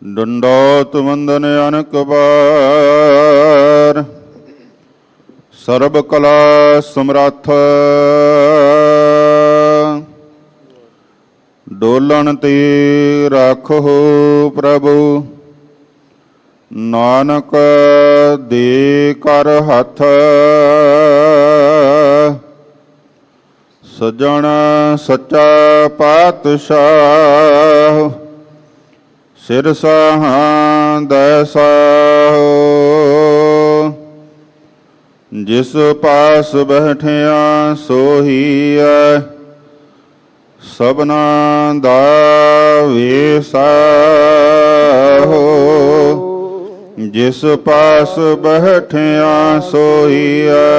दंडोत वंदन अनक बार, सर्व कला समर्थ डोलन ते राखो प्रभु, नानक दे कर हथ सजण सच्चा पातशाह, सिर साहां दैसाहो। जिस पास बैठिया सोही है, सबना दा वेसाहो। जिस पास बैठिया सोही है,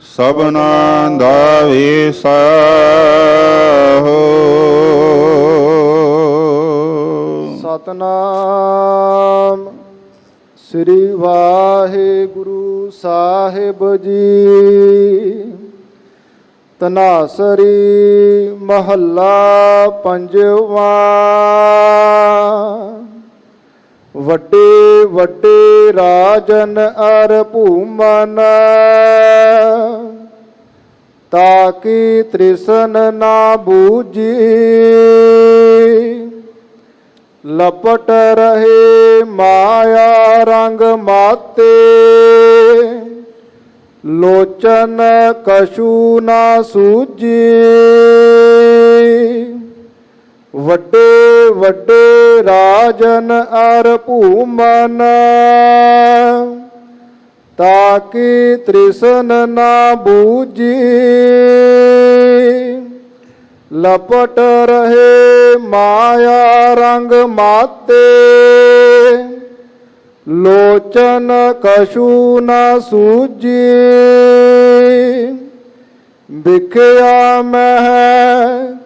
सबना दा वेसाहो। सतनाम श्री वाहिगुरु साहिब जी। तनासरी महला पंजवा। वड्डे वड्डे राजन अर भूमन, ताकि तृष्ण ना बूझी। लपट रहे माया रंग माते, लोचन कछु ना सूझी। वड्डे वड्डे राजन अर भूमन, ताकि तृष्ण ना बूझी। लपट रहे माया रंग माते, लोचन कछु न सूझी। बिखया मह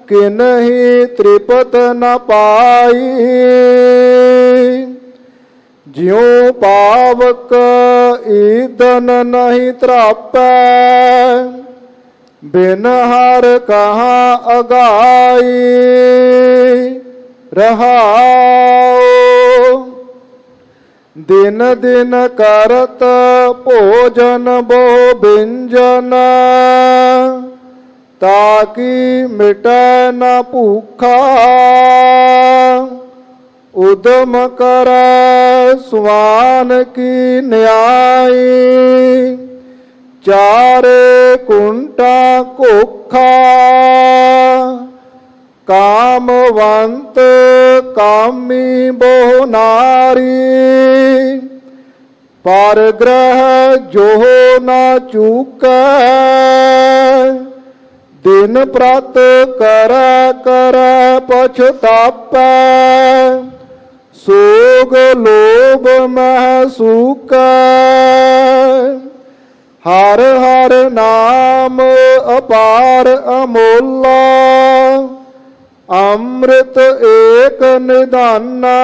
किन्ही त्रिपत न पाई, ज्यों पावक ईदन नहीं त्रापै। बिन हर कहाँ अगाई रहाओ। दिन दिन करत भोजन बो व्यंजन, ताकि मिटै न भूखा। उदम करे स्वान की न्यायी, चारे कुंटा कोखा। कामवंत कामी बहु नारी, परग्रह जो न चूकै। दिन प्रत कर कर पछतापै, सोग लोभ मह सूकै। हर हर नाम अपार अमोला, अमृत एक निदाना।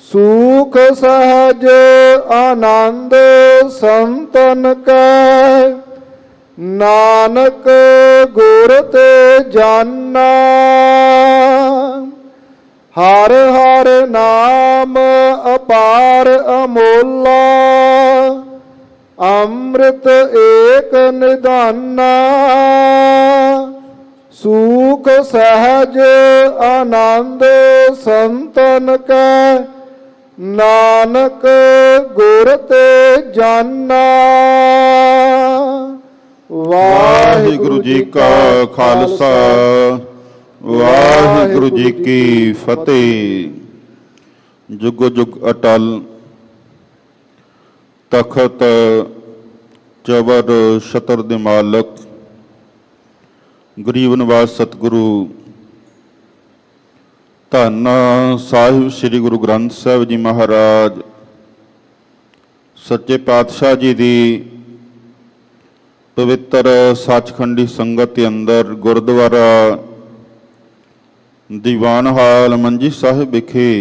सुख सहज आनंद संतन कै, नानक गुर ते जाना। हर हर नाम अपार अमोला, अमृत एक निदाना। सुख सहज आनंद संतन कै, नानक गुर ते जाना। वाहिगुरु जी का खालसा, वाहिगुरु जी की फतेह। जुग जुग अटल तखत चबर छतर दे मालक, गरीब निवास सतगुरु धन साहिब श्री गुरु ग्रंथ साहिब जी महाराज सच्चे पातशाह जी की पवित्र सचखंडी संगत के अंदर गुरुद्वारा दीवान हाल मंजी साहिब विखे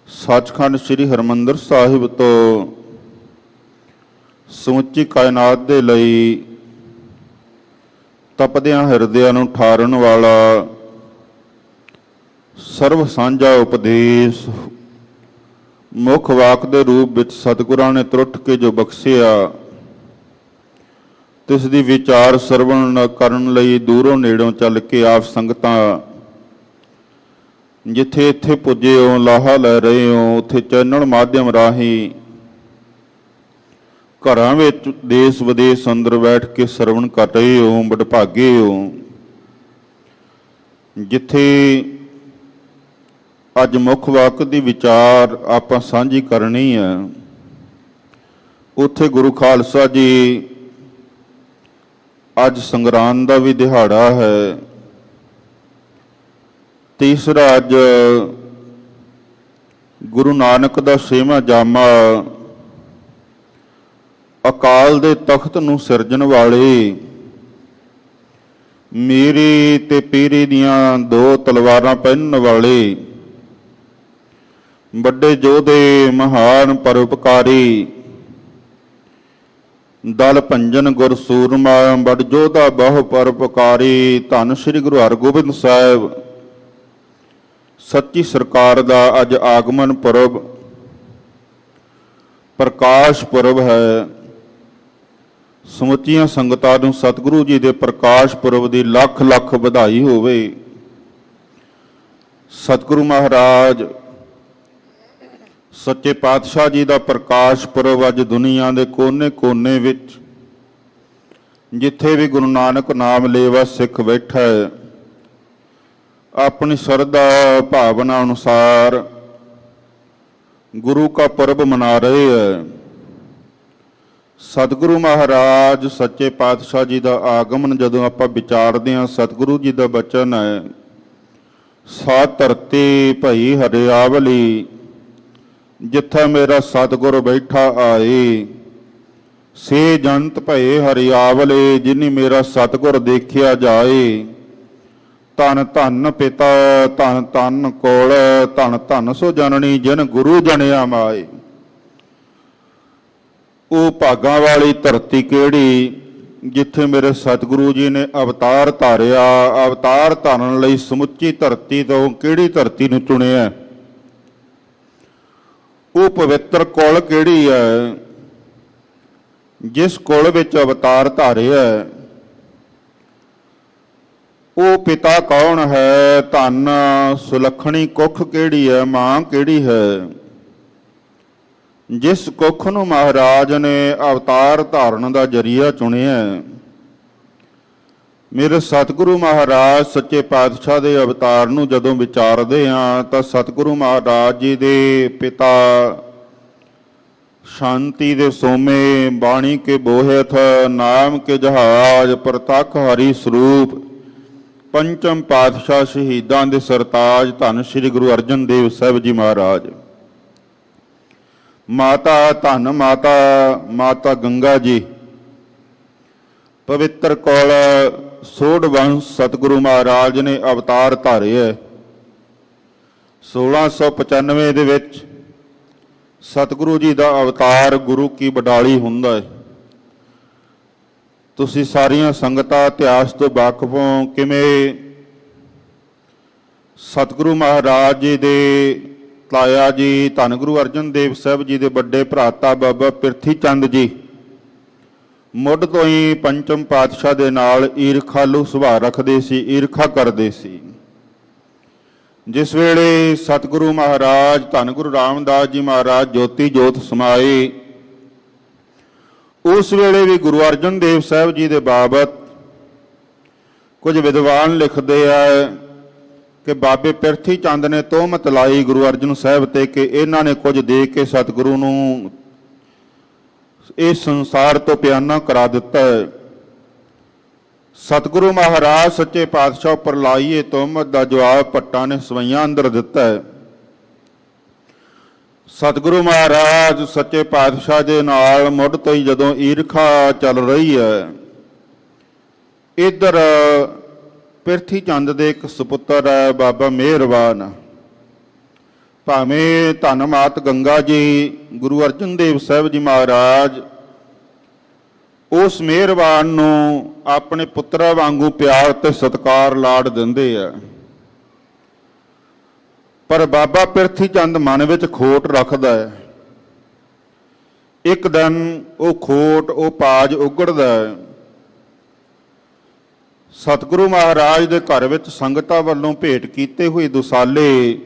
सचखंड श्री हरमंदर साहिब तो समुची कायनात दे लई ਤਪਦਿਆਂ ਹਿਰਦਿਆਂ ਨੂੰ ਠਾਰਨ ਵਾਲਾ ਸਰਬ ਸਾਂਝਾ ਉਪਦੇਸ਼ ਮੁੱਖ ਵਾਕ ਦੇ ਰੂਪ ਵਿੱਚ ਸਤਿਗੁਰਾਂ ਨੇ ਤਰੁੱਟ ਕੇ ਜੋ ਬਖਸ਼ਿਆ, ਤਿਸ ਦੀ ਵਿਚਾਰ ਸਰਵਣ ਕਰਨ ਲਈ ਦੂਰੋਂ ਨੇੜੋਂ ਚੱਲ ਕੇ ਆਪ ਸੰਗਤਾਂ ਜਿੱਥੇ ਇੱਥੇ ਪੁੱਜੇ ਹੋ, ਲਾਹਾ ਲੈ ਰਹੇ ਹੋ, ਉੱਥੇ ਚੈਨਲ ਮਾਧਿਅਮ ਰਾਹੀਂ ਘਰਾਂ ਵਿੱਚ ਦੇਸ਼ ਵਿਦੇਸ਼ ਅੰਦਰ ਬੈਠ ਕੇ ਸਰਵਣ ਕਰ ਰਹੇ ਹੋ, ਵਡਭਾਗੇ ਹੋ। ਜਿੱਥੇ ਅੱਜ ਮੁੱਖ ਵਾਕ ਦੀ ਵਿਚਾਰ ਆਪਾਂ ਸਾਂਝੀ ਕਰਨੀ ਹੈ, ਉੱਥੇ ਗੁਰੂ ਖਾਲਸਾ ਜੀ ਅੱਜ ਸੰਗਰਾਂਦ ਦਾ ਵੀ ਦਿਹਾੜਾ ਹੈ। ਤੀਸਰਾ ਅੱਜ ਗੁਰੂ ਨਾਨਕ ਦਾ 6ਵਾਂ ਜਾਮਾ, ਅਕਾਲ ਦੇ ਤਖਤ ਨੂੰ ਸਿਰਜਣ ਵਾਲੇ, ਮੀਰੀ ਤੇ ਪੀਰੀ ਦੀਆਂ 2 ਤਲਵਾਰਾਂ ਪਹਿਨਣ ਵਾਲੇ, ਵੱਡੇ ਯੋਧੇ, ਮਹਾਨ ਪਰਉਪਕਾਰੀ, ਦਲ ਭੰਜਨ ਗੁਰ ਸੂਰਮਾ, ਬੜ ਯੋਧਾ ਬਹੁ ਪਰਉਪਕਾਰੀ, ਧੰਨ ਸ੍ਰੀ ਗੁਰੂ ਹਰਗੋਬਿੰਦ ਸਾਹਿਬ ਸੱਚੀ ਸਰਕਾਰ ਦਾ ਅੱਜ ਆਗਮਨ ਪੁਰਬ, ਪ੍ਰਕਾਸ਼ ਪੁਰਬ ਹੈ। ਸਮੁੱਚੀਆਂ ਸੰਗਤਾਂ ਨੂੰ ਸਤਿਗੁਰੂ ਜੀ ਦੇ ਪ੍ਰਕਾਸ਼ ਪੁਰਬ ਦੀ ਲੱਖ ਲੱਖ ਵਧਾਈ ਹੋਵੇ। ਸਤਿਗੁਰੂ ਮਹਾਰਾਜ ਸੱਚੇ ਪਾਤਸ਼ਾਹ ਜੀ ਦਾ ਪ੍ਰਕਾਸ਼ ਪੁਰਬ ਅੱਜ ਦੁਨੀਆ ਦੇ ਕੋਨੇ-ਕੋਨੇ ਵਿੱਚ ਜਿੱਥੇ ਵੀ ਗੁਰੂ ਨਾਨਕ ਨਾਮ ਲੇਵਾ ਸਿੱਖ ਬੈਠਾ ਹੈ, ਆਪਣੀ ਸ਼ਰਧਾ ਭਾਵਨਾ ਅਨੁਸਾਰ ਗੁਰੂ ਕਾ ਪੁਰਬ ਮਨਾ ਰਹੇ ਹੈ। ਸਤਿਗੁਰੂ ਮਹਾਰਾਜ ਸੱਚੇ ਪਾਤਸ਼ਾਹ ਜੀ ਦਾ ਆਗਮਨ ਜਦੋਂ ਆਪਾਂ ਵਿਚਾਰਦੇ ਹਾਂ, ਸਤਿਗੁਰੂ ਜੀ ਦਾ ਬਚਨ ਹੈ, ਸਾ ਧਰਤੀ ਭਈ ਹਰਿਆਵਲੀ, ਜਿੱਥੇ ਮੇਰਾ ਸਤਿਗੁਰ ਬੈਠਾ ਆਏ, ਸੇ ਜੰਤ ਭਏ ਹਰਿਆਵਲੇ, ਜਿਨੀ ਮੇਰਾ ਸਤਿਗੁਰ ਦੇਖਿਆ ਜਾਏ। ਧੰਨ ਧੰਨ ਪਿਤਾ ਧੰਨ ਧੰਨ ਕੋਲ, ਧੰਨ ਧੰਨ ਸੋ ਜਨਨੀ ਜਿਨ ਗੁਰੂ ਜਣਿਆ ਮਾਏ। ਉਹ ਭਾਗਾਂ ਵਾਲੀ ਧਰਤੀ ਕਿਹੜੀ ਜਿੱਥੇ ਮੇਰੇ ਸਤਿਗੁਰੂ ਜੀ ਨੇ ਅਵਤਾਰ ਧਾਰਿਆ। ਅਵਤਾਰ ਧਾਰਨ ਲਈ ਸਮੁੱਚੀ ਧਰਤੀ ਤੋਂ ਕਿਹੜੀ ਧਰਤੀ ਨੂੰ ਚੁਣਿਆ? ਉਹ ਪਵਿੱਤਰ ਕੁਲ ਕਿਹੜੀ ਹੈ ਜਿਸ ਕੁਲ ਵਿੱਚ ਅਵਤਾਰ ਧਾਰਿਆ? ਉਹ ਪਿਤਾ ਕੌਣ ਹੈ? ਧੰਨ ਸੁਲੱਖਣੀ ਕੁੱਖ ਕਿਹੜੀ ਹੈ? ਮਾਂ ਕਿਹੜੀ ਹੈ ਜਿਸ ਕੁੱਖ ਨੂੰ ਮਹਾਰਾਜ ਨੇ ਅਵਤਾਰ ਧਾਰਨ ਦਾ ਜਰੀਆ ਚੁਣਿਆ? ਮੇਰੇ ਸਤਿਗੁਰੂ ਮਹਾਰਾਜ ਸੱਚੇ ਪਾਤਸ਼ਾਹ ਦੇ ਅਵਤਾਰ ਨੂੰ ਜਦੋਂ ਵਿਚਾਰਦੇ ਹਾਂ ਤਾਂ ਸਤਿਗੁਰੂ ਮਹਾਰਾਜ ਜੀ ਦੇ ਪਿਤਾ ਸ਼ਾਂਤੀ ਦੇ ਸੋਮੇ, ਬਾਣੀ ਕੇ ਬੋਹਿਥ, ਨਾਮ ਕੇ ਜਹਾਜ਼, ਪ੍ਰਤੱਖ ਹਰੀ ਸਰੂਪ, ਪੰਚਮ ਪਾਤਸ਼ਾਹ ਸ਼ਹੀਦਾਂ ਦੇ ਸਰਤਾਜ, ਧੰਨ ਸ੍ਰੀ ਗੁਰੂ ਅਰਜਨ ਦੇਵ ਸਾਹਿਬ ਜੀ ਮਹਾਰਾਜ। ਮਾਤਾ ਧੰਨ ਮਾਤਾ, ਮਾਤਾ ਗੰਗਾ ਜੀ। ਪਵਿੱਤਰ ਕੋਲ ਸੋਢ ਵੰਸ਼ ਸਤਿਗੁਰੂ ਮਹਾਰਾਜ ਨੇ ਅਵਤਾਰ ਧਾਰੇ ਹੈ। 1695 ਦੇ ਵਿੱਚ ਸਤਿਗੁਰੂ ਜੀ ਦਾ ਅਵਤਾਰ ਗੁਰੂ ਕੀ ਬਡਾਲੀ ਹੁੰਦਾ ਹੈ। ਤੁਸੀਂ ਸਾਰੀਆਂ ਸੰਗਤਾਂ ਇਤਿਹਾਸ ਤੋਂ ਵਾਕਿਫ ਹੋ ਕਿਵੇਂ ਸਤਿਗੁਰੂ ਮਹਾਰਾਜ ਜੀ ਦੇ ਤਾਇਆ ਜੀ ਧੰਨ ਗੁਰੂ ਅਰਜਨ ਦੇਵ ਸਾਹਿਬ ਜੀ ਦੇ ਵੱਡੇ ਭਰਾਤਾ ਬਾਬਾ ਪਿਰਥੀ ਚੰਦ ਜੀ ਮੁੱਢ ਤੋਂ ਹੀ ਪੰਚਮ ਪਾਤਸ਼ਾਹ ਦੇ ਨਾਲ ਈਰਖਾਲੂ ਸੁਭਾਅ ਰੱਖਦੇ ਸੀ, ਈਰਖਾ ਕਰਦੇ ਸੀ। ਜਿਸ ਵੇਲੇ ਸਤਿਗੁਰੂ ਮਹਾਰਾਜ ਧੰਨ ਗੁਰੂ ਰਾਮਦਾਸ ਜੀ ਮਹਾਰਾਜ ਜੋਤੀ ਜੋਤ ਸਮਾਏ, ਉਸ ਵੇਲੇ ਵੀ ਗੁਰੂ ਅਰਜਨ ਦੇਵ ਸਾਹਿਬ ਜੀ ਦੇ ਬਾਬਤ ਕੁਝ ਵਿਦਵਾਨ ਲਿਖਦੇ ਆ ਕਿ ਬਾਬੇ ਪਿਰਥੀ ਚੰਦ ਨੇ ਤੋਹਮਤ ਲਾਈ ਗੁਰੂ ਅਰਜਨ ਸਾਹਿਬ ਤੇ ਕਿ ਇਹਨਾਂ ਨੇ ਕੁਝ ਦੇ ਕੇ ਸਤਿਗੁਰੂ ਨੂੰ ਇਸ ਸੰਸਾਰ ਤੋਂ ਪਿਆਨਾ ਕਰਾ ਦਿੱਤਾ ਹੈ। ਸਤਿਗੁਰੂ ਮਹਾਰਾਜ ਸੱਚੇ ਪਾਤਸ਼ਾਹ ਉੱਪਰ ਲਾਈ ਇਹ ਤੋਹਮਤ ਦਾ ਜਵਾਬ ਭੱਟਾਂ ਨੇ ਸਵਈਆਂ ਅੰਦਰ ਦਿੱਤਾ ਹੈ। ਸਤਿਗੁਰੂ ਮਹਾਰਾਜ ਸੱਚੇ ਪਾਤਸ਼ਾਹ ਦੇ ਨਾਲ ਮੁੱਢ ਤੋਂ ਹੀ ਜਦੋਂ ਈਰਖਾ ਚੱਲ ਰਹੀ ਹੈ, ਇੱਧਰ ਪਿਰਥੀ ਚੰਦ ਦੇ ਇੱਕ ਸੁਪੁੱਤਰ ਹੈ ਬਾਬਾ ਮਿਹਰਬਾਨ। ਭਾਵੇਂ ਧੰਨ ਮਾਤ ਗੰਗਾ ਜੀ ਗੁਰੂ ਅਰਜਨ ਦੇਵ ਸਾਹਿਬ ਜੀ ਮਹਾਰਾਜ ਉਸ ਮਿਹਰਬਾਨ ਨੂੰ ਆਪਣੇ ਪੁੱਤਰਾਂ ਵਾਂਗੂ ਪਿਆਰ ਤੇ ਸਤਿਕਾਰ ਲਾਡ ਦਿੰਦੇ ਆ। ਪਰ ਬਾਬਾ ਪਿਰਥੀ ਚੰਦ ਮਨ ਵਿੱਚ ਖੋਟ ਰੱਖਦਾ ਹੈ। ਇੱਕ ਦਿਨ ਉਹ ਖੋਟ, ਉਹ ਪਾਜ ਉਗੜਦਾ ਹੈ। ਸਤਿਗੁਰੂ ਮਹਾਰਾਜ ਦੇ ਘਰ ਵਿੱਚ ਸੰਗਤਾਂ ਵੱਲੋਂ ਭੇਟ ਕੀਤੇ ਹੋਏ ਦੁਸਾਲੇ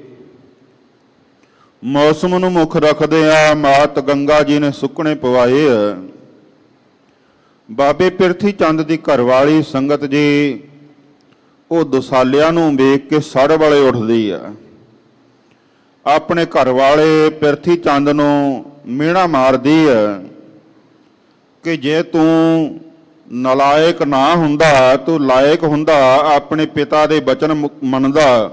ਮੌਸਮ ਨੂੰ ਮੁੱਖ ਰੱਖਦੇ ਆ ਮਾਤ ਗੰਗਾ ਜੀ ਨੇ ਸੁੱਕਣੇ ਪਵਾਏ ਆ। ਬਾਬੇ ਪਿਰਥੀ ਚੰਦ ਦੀ ਘਰਵਾਲੀ ਸੰਗਤ ਜੀ ਉਹ ਦੁਸਾਲਿਆਂ ਨੂੰ ਵੇਖ ਕੇ ਸੜ ਵਾਲੇ ਉੱਠਦੀ ਆ। ਆਪਣੇ ਘਰ ਵਾਲੇ ਪਿਰਥੀ ਚੰਦ ਨੂੰ ਮਿਹਣਾ ਮਾਰਦੀ ਹੈ ਕਿ ਜੇ ਤੂੰ ਨਲਾਇਕ ਨਾ ਹੁੰਦਾ, ਤੂੰ ਲਾਇਕ ਹੁੰਦਾ, ਆਪਣੇ ਪਿਤਾ ਦੇ ਬਚਨ ਮੰਨਦਾ,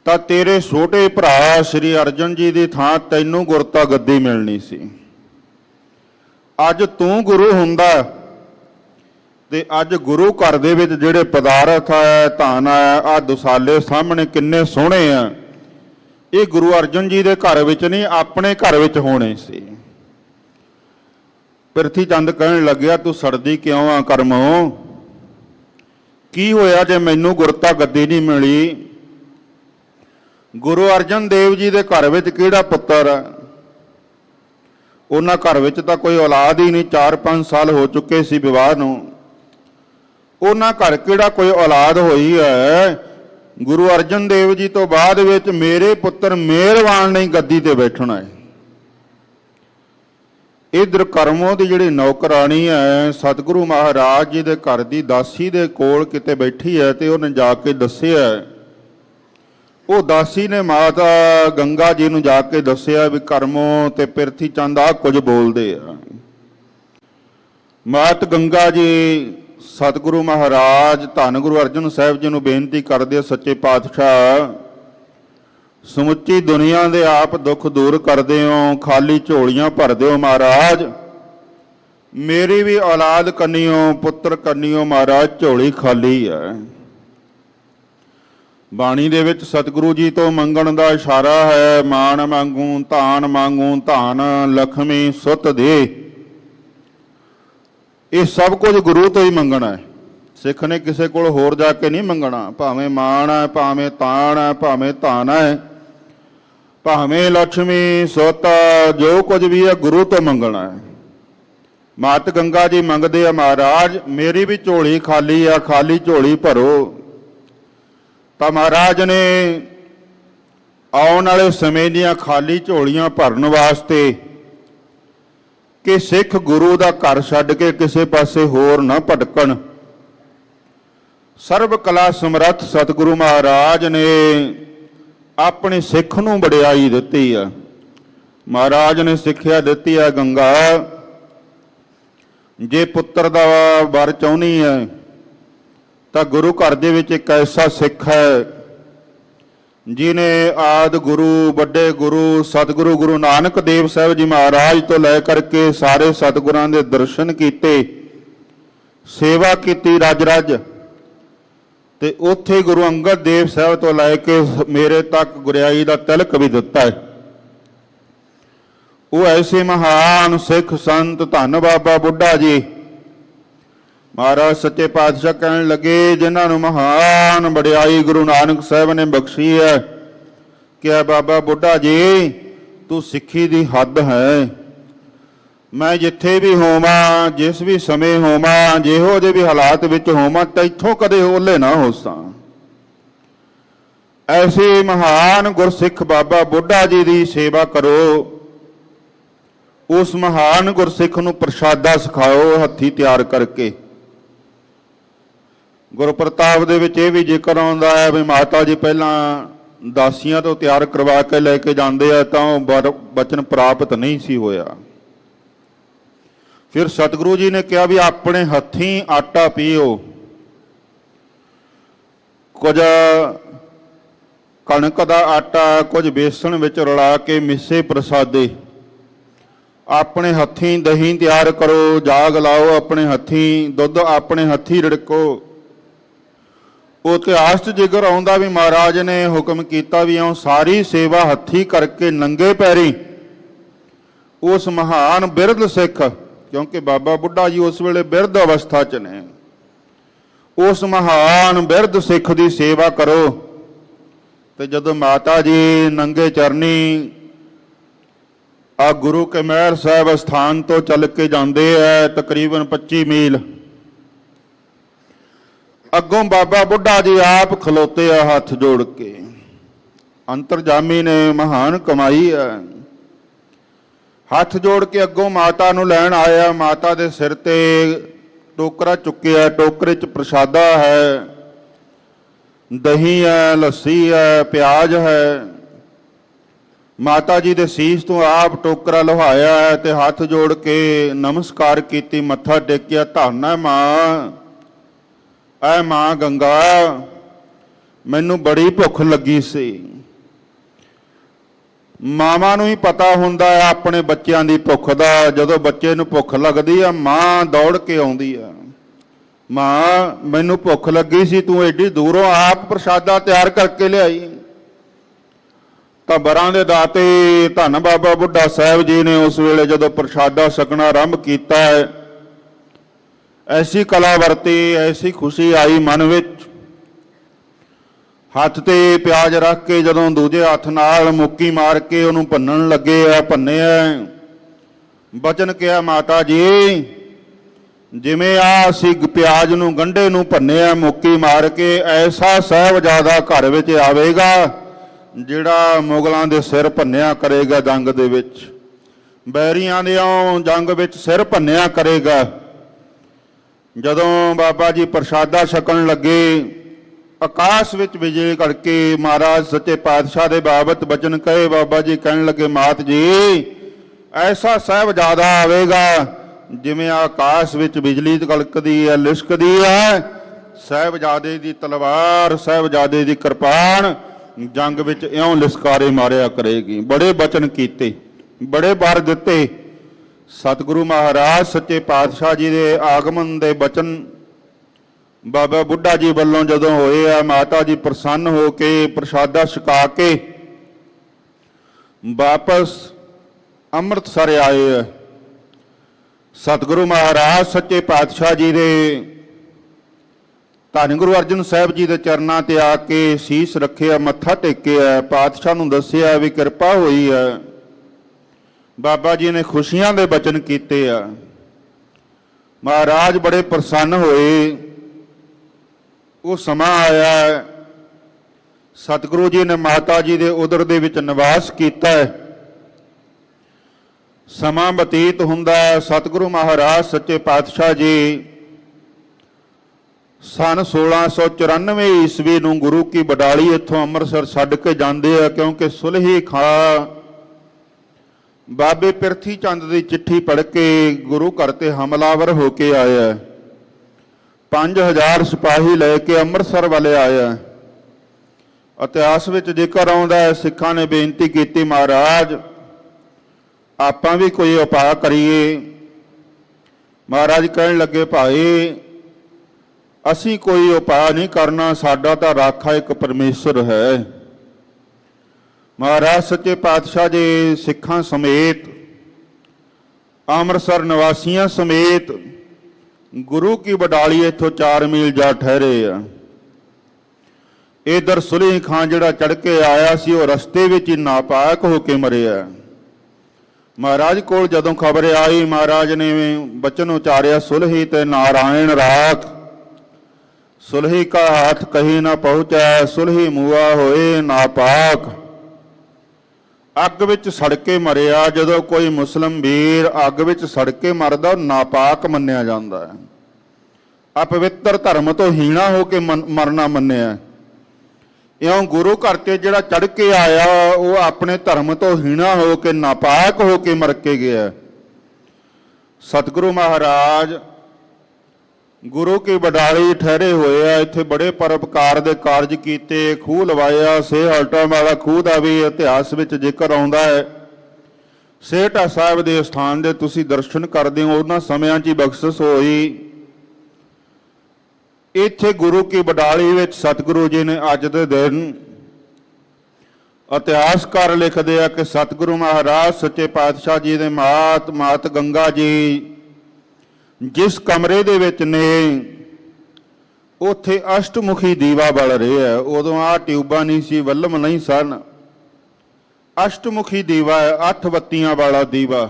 ਤਾਂ ਤੇਰੇ ਛੋਟੇ ਭਰਾ ਸ੍ਰੀ ਅਰਜਨ ਜੀ ਦੀ ਥਾਂ ਤੈਨੂੰ ਗੁਰਤਾ ਗੱਦੀ ਮਿਲਣੀ ਸੀ। ਅੱਜ ਤੂੰ ਗੁਰੂ ਹੁੰਦਾ ਤੇ ਅੱਜ ਗੁਰੂ ਘਰ ਦੇ ਵਿੱਚ ਜਿਹੜੇ ਪਦਾਰਥ ਹੈ, ਧਨ ਹੈ, ਆ ਦੁਸਾਲੇ ਸਾਹਮਣੇ ਕਿੰਨੇ ਸੋਹਣੇ ਆ, ਇਹ ਗੁਰੂ ਅਰਜਨ ਜੀ ਦੇ ਘਰ ਵਿੱਚ ਨਹੀਂ, ਆਪਣੇ ਘਰ ਵਿੱਚ ਹੋਣੇ ਸੀ। ਪਿਰਥੀ ਚੰਦ ਕਹਿਣ ਲੱਗਿਆ, ਤੂੰ ਸੜਦੀ ਕਿਉਂ ਆ ਕਰਮੋਂ? ਕੀ ਹੋਇਆ ਜੇ ਮੈਨੂੰ ਗੁਰਤਾ ਗੱਦੀ ਨਹੀਂ ਮਿਲੀ? ਗੁਰੂ ਅਰਜਨ ਦੇਵ ਜੀ ਦੇ ਘਰ ਵਿੱਚ ਕਿਹੜਾ ਪੁੱਤਰ ਹੈ? ਉਹਨਾਂ ਘਰ ਵਿੱਚ ਤਾਂ ਕੋਈ ਔਲਾਦ ਹੀ ਨਹੀਂ, 4-5 ਸਾਲ ਹੋ ਚੁੱਕੇ ਸੀ ਵਿਵਾਹ ਨੂੰ। ਉਹਨਾਂ ਘਰ ਕਿਹੜਾ ਕੋਈ ਔਲਾਦ ਹੋਈ ਹੈ? ਗੁਰੂ ਅਰਜਨ ਦੇਵ ਜੀ ਤੋਂ ਬਾਅਦ ਵਿੱਚ ਮੇਰੇ ਪੁੱਤਰ ਮਿਹਰਵਾਨ ਨੇ ਗੱਦੀ ਤੇ ਬੈਠਣਾ ਹੈ। ਇਧਰ ਕਰਮੋਂ ਦੀ ਜਿਹੜੀ ਨੌਕਰਾਣੀ ਹੈ ਸਤਿਗੁਰੂ ਮਹਾਰਾਜ ਜੀ ਦੇ ਘਰ ਦੀ ਦਾਸੀ ਦੇ ਕੋਲ ਕਿਤੇ ਬੈਠੀ ਹੈ ਤੇ ਉਹਨੇ ਜਾ ਕੇ ਦੱਸਿਆ, ਉਹ ਦਾਸੀ ਨੇ ਮਾਤਾ ਗੰਗਾ ਜੀ ਨੂੰ ਜਾ ਕੇ ਦੱਸਿਆ ਵੀ ਕਰਮੋਂ ਤੇ ਪਿਰਥੀ ਚੰਦ ਆ ਕੁਝ ਬੋਲਦੇ ਆ। ਮਾਤ ਗੰਗਾ ਜੀ ਸਤਿਗੁਰੂ ਮਹਾਰਾਜ ਧੰਨ ਗੁਰੂ ਅਰਜਨ ਸਾਹਿਬ ਜੀ ਨੂੰ ਬੇਨਤੀ ਕਰਦੇ, ਸੱਚੇ ਪਾਤਸ਼ਾਹ ਸਮੁੱਚੀ ਦੁਨੀਆ ਦੇ ਆਪ ਦੁੱਖ ਦੂਰ ਕਰਦੇ ਹੋ, ਖਾਲੀ ਝੋਲੀਆਂ ਭਰਦੇ ਹੋ ਮਹਾਰਾਜ, ਮੇਰੀ ਵੀ ਔਲਾਦ ਕੰਨਿਓ, ਪੁੱਤਰ ਕੰਨਿਓ ਮਹਾਰਾਜ ਝੋਲੀ ਖਾਲੀ ਹੈ। ਬਾਣੀ ਦੇ ਵਿੱਚ ਸਤਿਗੁਰੂ ਜੀ ਤੋਂ ਮੰਗਣ ਦਾ ਇਸ਼ਾਰਾ ਹੈ, ਮਾਣ ਮੰਗੂ ਧਾਨ ਲਖਮੀ ਸੁੱਤ ਦੇ। ਇਹ ਸਭ ਕੁਝ ਗੁਰੂ ਤੋਂ ਹੀ ਮੰਗਣਾ ਹੈ। ਸਿੱਖ ਨੇ ਕਿਸੇ ਕੋਲ ਹੋਰ ਜਾ ਕੇ ਨਹੀਂ ਮੰਗਣਾ, ਭਾਵੇਂ ਮਾਣ ਹੈ, ਭਾਵੇਂ ਤਾਣ ਹੈ, ਭਾਵੇਂ ਧਨ ਹੈ, ਭਾਵੇਂ ਲక్ష్ਮੀ ਸੁੱਤ, ਜੋ ਕੁਝ ਵੀ ਹੈ ਗੁਰੂ ਤੋਂ ਮੰਗਣਾ ਹੈ। ਮਾਤ ਗੰਗਾ ਜੀ ਮੰਗਦੇ ਆ, ਮਹਾਰਾਜ ਮੇਰੀ ਵੀ ਝੋਲੀ ਖਾਲੀ ਆ, ਖਾਲੀ ਝੋਲੀ ਭਰੋ। ਤਾਂ ਮਹਾਰਾਜ ਨੇ ਆਉਣ ਵਾਲੇ ਸਮੇਂ ਦੀਆਂ ਖਾਲੀ ਝੋਲੀਆਂ ਭਰਨ ਵਾਸਤੇ ਕਿ ਸਿੱਖ ਗੁਰੂ ਦਾ ਘਰ ਛੱਡ ਕੇ ਕਿਸੇ ਪਾਸੇ ਹੋਰ ਨਾ ਭਟਕਣ, ਸਰਬ ਕਲਾ ਸਮਰੱਥ ਸਤਿਗੁਰੂ ਮਹਾਰਾਜ ਨੇ ਆਪਣੇ ਸਿੱਖ ਨੂੰ ਵਡਿਆਈ ਦਿੱਤੀ ਆ। ਮਹਾਰਾਜ ਨੇ ਸਿੱਖਿਆ ਦਿੱਤੀ ਆ, ਗੰਗਾ ਜੇ ਪੁੱਤਰ ਦਾ ਵਰ ਚਾਹੁੰਦੀ ਹੈ ਤਾਂ ਗੁਰੂ ਘਰ ਦੇ ਵਿੱਚ ਇੱਕ ਐਸਾ ਸਿੱਖ ਹੈ ਜਿਨੇ ਆਦ ਗੁਰੂ, ਵੱਡੇ ਗੁਰੂ ਸਤਿਗੁਰੂ ਗੁਰੂ ਨਾਨਕ ਦੇਵ ਸਾਹਿਬ ਜੀ ਮਹਾਰਾਜ ਤੋਂ ਲੈ ਕਰਕੇ ਸਾਰੇ ਸਤਿਗੁਰਾਂ ਦੇ ਦਰਸ਼ਨ ਕੀਤੇ, ਸੇਵਾ ਕੀਤੀ ਰਜ ਰਜ, ਤੇ ਉੱਥੇ ਗੁਰੂ ਅੰਗਦ ਦੇਵ ਸਾਹਿਬ ਤੋਂ ਲੈ ਕੇ ਮੇਰੇ ਤੱਕ ਗੁਰਿਆਈ ਦਾ ਤਿਲਕ ਵੀ ਦਿੱਤਾ ਹੈ। ਉਹ ਐਸੇ ਮਹਾਨ ਸਿੱਖ ਸੰਤ ਧੰਨ ਬਾਬਾ ਬੁੱਢਾ ਜੀ ਮਹਾਰਾਜ ਸੱਚੇ ਪਾਤਸ਼ਾਹ ਕਹਿਣ ਲੱਗੇ, ਜਿਨ੍ਹਾਂ ਨੂੰ ਮਹਾਨ ਵਡਿਆਈ ਗੁਰੂ ਨਾਨਕ ਸਾਹਿਬ ਨੇ ਬਖਸ਼ੀ ਹੈ, ਕਿ ਬਾਬਾ ਬੁੱਢਾ ਜੀ ਤੂੰ ਸਿੱਖੀ ਦੀ ਹੱਦ ਹੈ। ਮੈਂ ਜਿੱਥੇ ਵੀ ਹੋਵਾਂ, ਜਿਸ ਵੀ ਸਮੇਂ ਹੋਵਾਂ, ਜਿਹੋ ਜਿਹੇ ਵੀ ਹਾਲਾਤ ਵਿੱਚ ਹੋਵਾਂ, ਤੈਥੋਂ ਕਦੇ ਓਲੇ ਨਾ ਹੋਸਾਂ। ਐਸੇ ਮਹਾਨ ਗੁਰਸਿੱਖ ਬਾਬਾ ਬੁੱਢਾ ਜੀ ਦੀ ਸੇਵਾ ਕਰੋ। ਉਸ ਮਹਾਨ ਗੁਰਸਿੱਖ ਨੂੰ ਪ੍ਰਸ਼ਾਦਾ ਸਿਖਾਓ ਹੱਥੀਂ ਤਿਆਰ ਕਰਕੇ। ਗੁਰਪ੍ਰਤਾਪ ਦੇ ਵਿੱਚ ਇਹ ਵੀ ਜ਼ਿਕਰ ਆਉਂਦਾ ਹੈ ਵੀ ਮਾਤਾ ਜੀ ਪਹਿਲਾਂ ਦਾਸੀਆਂ ਤੋਂ ਤਿਆਰ ਕਰਵਾ ਕੇ ਲੈ ਕੇ ਜਾਂਦੇ ਆ ਤਾਂ ਉਹ ਬਚਨ ਪ੍ਰਾਪਤ ਨਹੀਂ ਸੀ ਹੋਇਆ। ਫਿਰ ਸਤਿਗੁਰੂ ਜੀ ਨੇ ਕਿਹਾ ਵੀ ਆਪਣੇ ਹੱਥੀਂ ਆਟਾ ਪੀਓ, ਕੁਝ ਕਣਕ ਦਾ ਆਟਾ, ਕੁਝ ਬੇਸਣ ਵਿੱਚ ਰਲਾ ਕੇ ਮਿੱਸੇ ਪ੍ਰਸਾਦੇ, ਆਪਣੇ ਹੱਥੀਂ ਦਹੀਂ ਤਿਆਰ ਕਰੋ, ਜਾਗ ਲਾਓ ਆਪਣੇ ਹੱਥੀਂ, ਦੁੱਧ ਆਪਣੇ ਹੱਥੀਂ ਰਿੜਕੋ। ਉਹ ਇਤਿਹਾਸ 'ਚ ਜ਼ਿਕਰ ਆਉਂਦਾ ਵੀ ਮਹਾਰਾਜ ਨੇ ਹੁਕਮ ਕੀਤਾ ਵੀ ਇਉਂ ਸਾਰੀ ਸੇਵਾ ਹੱਥੀਂ ਕਰਕੇ ਨੰਗੇ ਪੈਰੀ ਉਸ ਮਹਾਨ ਬਿਰਧ ਸਿੱਖ क्योंकि बाबा बुढ़ा जी उस वेले बिरध अवस्था च ने। उस महान बिरध सिख की सेवा करो। तो जदों माता जी नंगे चरनी आ गुरु के महर साहब स्थान तो चल के जाते हैं तकरीबन 25 मील, अगों बाबा बुढ़ा जी आप खलोते आ हाथ जोड़ के। अंतरजामी ने महान कमाई है। हाथ जोड़ के अगों माता नूं लैण आया। माता दे सिर ते टोकरा चुकिया, टोकरे च प्रसादा है, दही है, लस्सी है, प्याज है। माता जी दे सीस तो आप टोकरा लुहाया है ते हाथ जोड़ के नमस्कार कीती, मत्था टेकिया। धन है मां, ऐ मां गंगा, मैनू बड़ी भुख लगी सी। मावां नूं ही पता हुंदा है अपने बच्चों की भुख दा। जदों बच्चे नूं भुख लगदी है मां दौड़ के आउंदी है, मां मैनू भुख लगी सी, तू एडी दूरों आप प्रसादा तैयार करके लियाई। तो बरां दे दाते धन बाबा बुढ़ा साहब जी ने उस वेले जदों प्रसादा छकना आरंभ किया है, ऐसी कला वरती, ऐसी खुशी आई मन विच। हथ ते प्याज रख के जदों दूजे हथ नाल मुक्की मार के उन्होंने भन्नण लगे आ, भन्निया बचन कहा, माता जी जिमें आ असीं प्याज नूं गंढे नूं भन्निया मुक्की मार के, ऐसा साहिबजादा घर विच आवेगा जिहड़ा मुगलों के सिर भन्निया करेगा जंग दे विच, बैरियां दियां जंग विच सिर भन्निया करेगा। जदों बाबा जी प्रसादा छकण लगे, आकाश विच बिजली करके महाराज सच्चे पातशाह दे बाबत बचन कहे। बाबा जी कहन लगे, मात जी ऐसा साहिबजादा आवेगा जिमें आकाश विच बिजली कड़कदी है, लिशकदी है, साहिबजादे दी तलवार, साहिबजादे दी कृपाण जंग विच इउं लिशकारे मारिया करेगी। बड़े बचन कीते, बड़े वर दिते। सतगुरु महाराज सच्चे पातशाह जी दे आगमन दे बचन बाबा बुढ़ा जी वालों जदों होए आ, माता जी प्रसन्न हो के प्रसादा छका के वापस अमृतसर आए है। सतगुरु महाराज सच्चे पातशाह जी दे धन गुरु अर्जन साहब जी के चरणों ते आके शीश रखे, मत्था टेकिया, पातशाह नूं दस्सिया भी कृपा हुई है। बाबा जी ने खुशियां दे बचन कीते आ। महाराज बड़े प्रसन्न होए। वो समा आया है, सतगुरु जी ने माता जी दे उदर दे विच निवास कीता है। समा बतीत हुंदा, सतगुरु महाराज सच्चे पातशाह जी सन 1694 ईस्वी नूं गुरु की बडाली इत्थों अंमृतसर छड्ड के जांदे आ, क्योंकि सुलही खां बाबे पिरथी चंद की चिट्ठी पढ़ के गुरु घर ते हमलावर होके आया। 5000 सिपाही लैके अंमृतसर वाले आया। इतिहास विच जिक्र आउंदा है, सिखां ने बेनती की, महाराज आपां भी कोई उपाय करिए। महाराज कहण लगे, भाई असी कोई उपाय नहीं करना, साडा तां राखा एक परमेश्वर है। महाराज सच्चे पातशाह जी सिखां समेत, अमृतसर निवासियों समेत गुरु की बडाली इथों 4 मील जा ठहरे आ। इधर सुलही खां जिहड़ा चढ़ के आया सी, वो रस्ते विच ही नापाक होके मरिया। महाराज कोल जदों खबर आई, महाराज ने बचन उचारिया, सुलही ते नारायण राख, सुलही का हाथ कहीं ना पहुंचा, सुलही मुआ होए नापाक। अग विच सड़ के मरिया। जदों कोई मुस्लिम वीर अग विच सड़ के मरदा नापाक मन्निया जांदा है, अपवित्र धर्म तो हीणा हो के मरना मन्निया। इउं गुरु घर ते जिहड़ा चढ़ के आया वो अपने धर्म तो हीणा हो के नापाक हो के मर के गया। सतगुरु महाराज गुरु की बडाली ठहरे हुए आ। इत्थे बड़े परोपकार दे कारज कीते, खूह लवाया। सेहलटा वाला खूह का भी इतिहास विच जिक्र आउंदा है। सेहटा साहिब दे स्थान दे तुसीं दर्शन करदे हो, उन्हां समयां 'च ही बख्शिश होई। इत्थे गुरु की बडाली विच सतगुरु जी ने अज दे दिन इतिहासकार लिखते हैं कि सतगुरु महाराज सच्चे पातशाह जी दे मात गंगा जी ਜਿਸ ਕਮਰੇ ਦੇ ਵਿੱਚ ਨੇ ਉੱਥੇ ਅਸ਼ਟਮੁਖੀ ਦੀਵਾ ਬਲ ਰਿਹਾ। ਉਦੋਂ ਆਹ ਟਿਊਬਾਂ ਨਹੀਂ ਸੀ, ਵੱਲਮ ਨਹੀਂ ਸਨ। ਅਸ਼ਟਮੁਖੀ ਦੀਵਾ ਹੈ, 8 ਬੱਤੀਆਂ ਵਾਲਾ ਦੀਵਾ।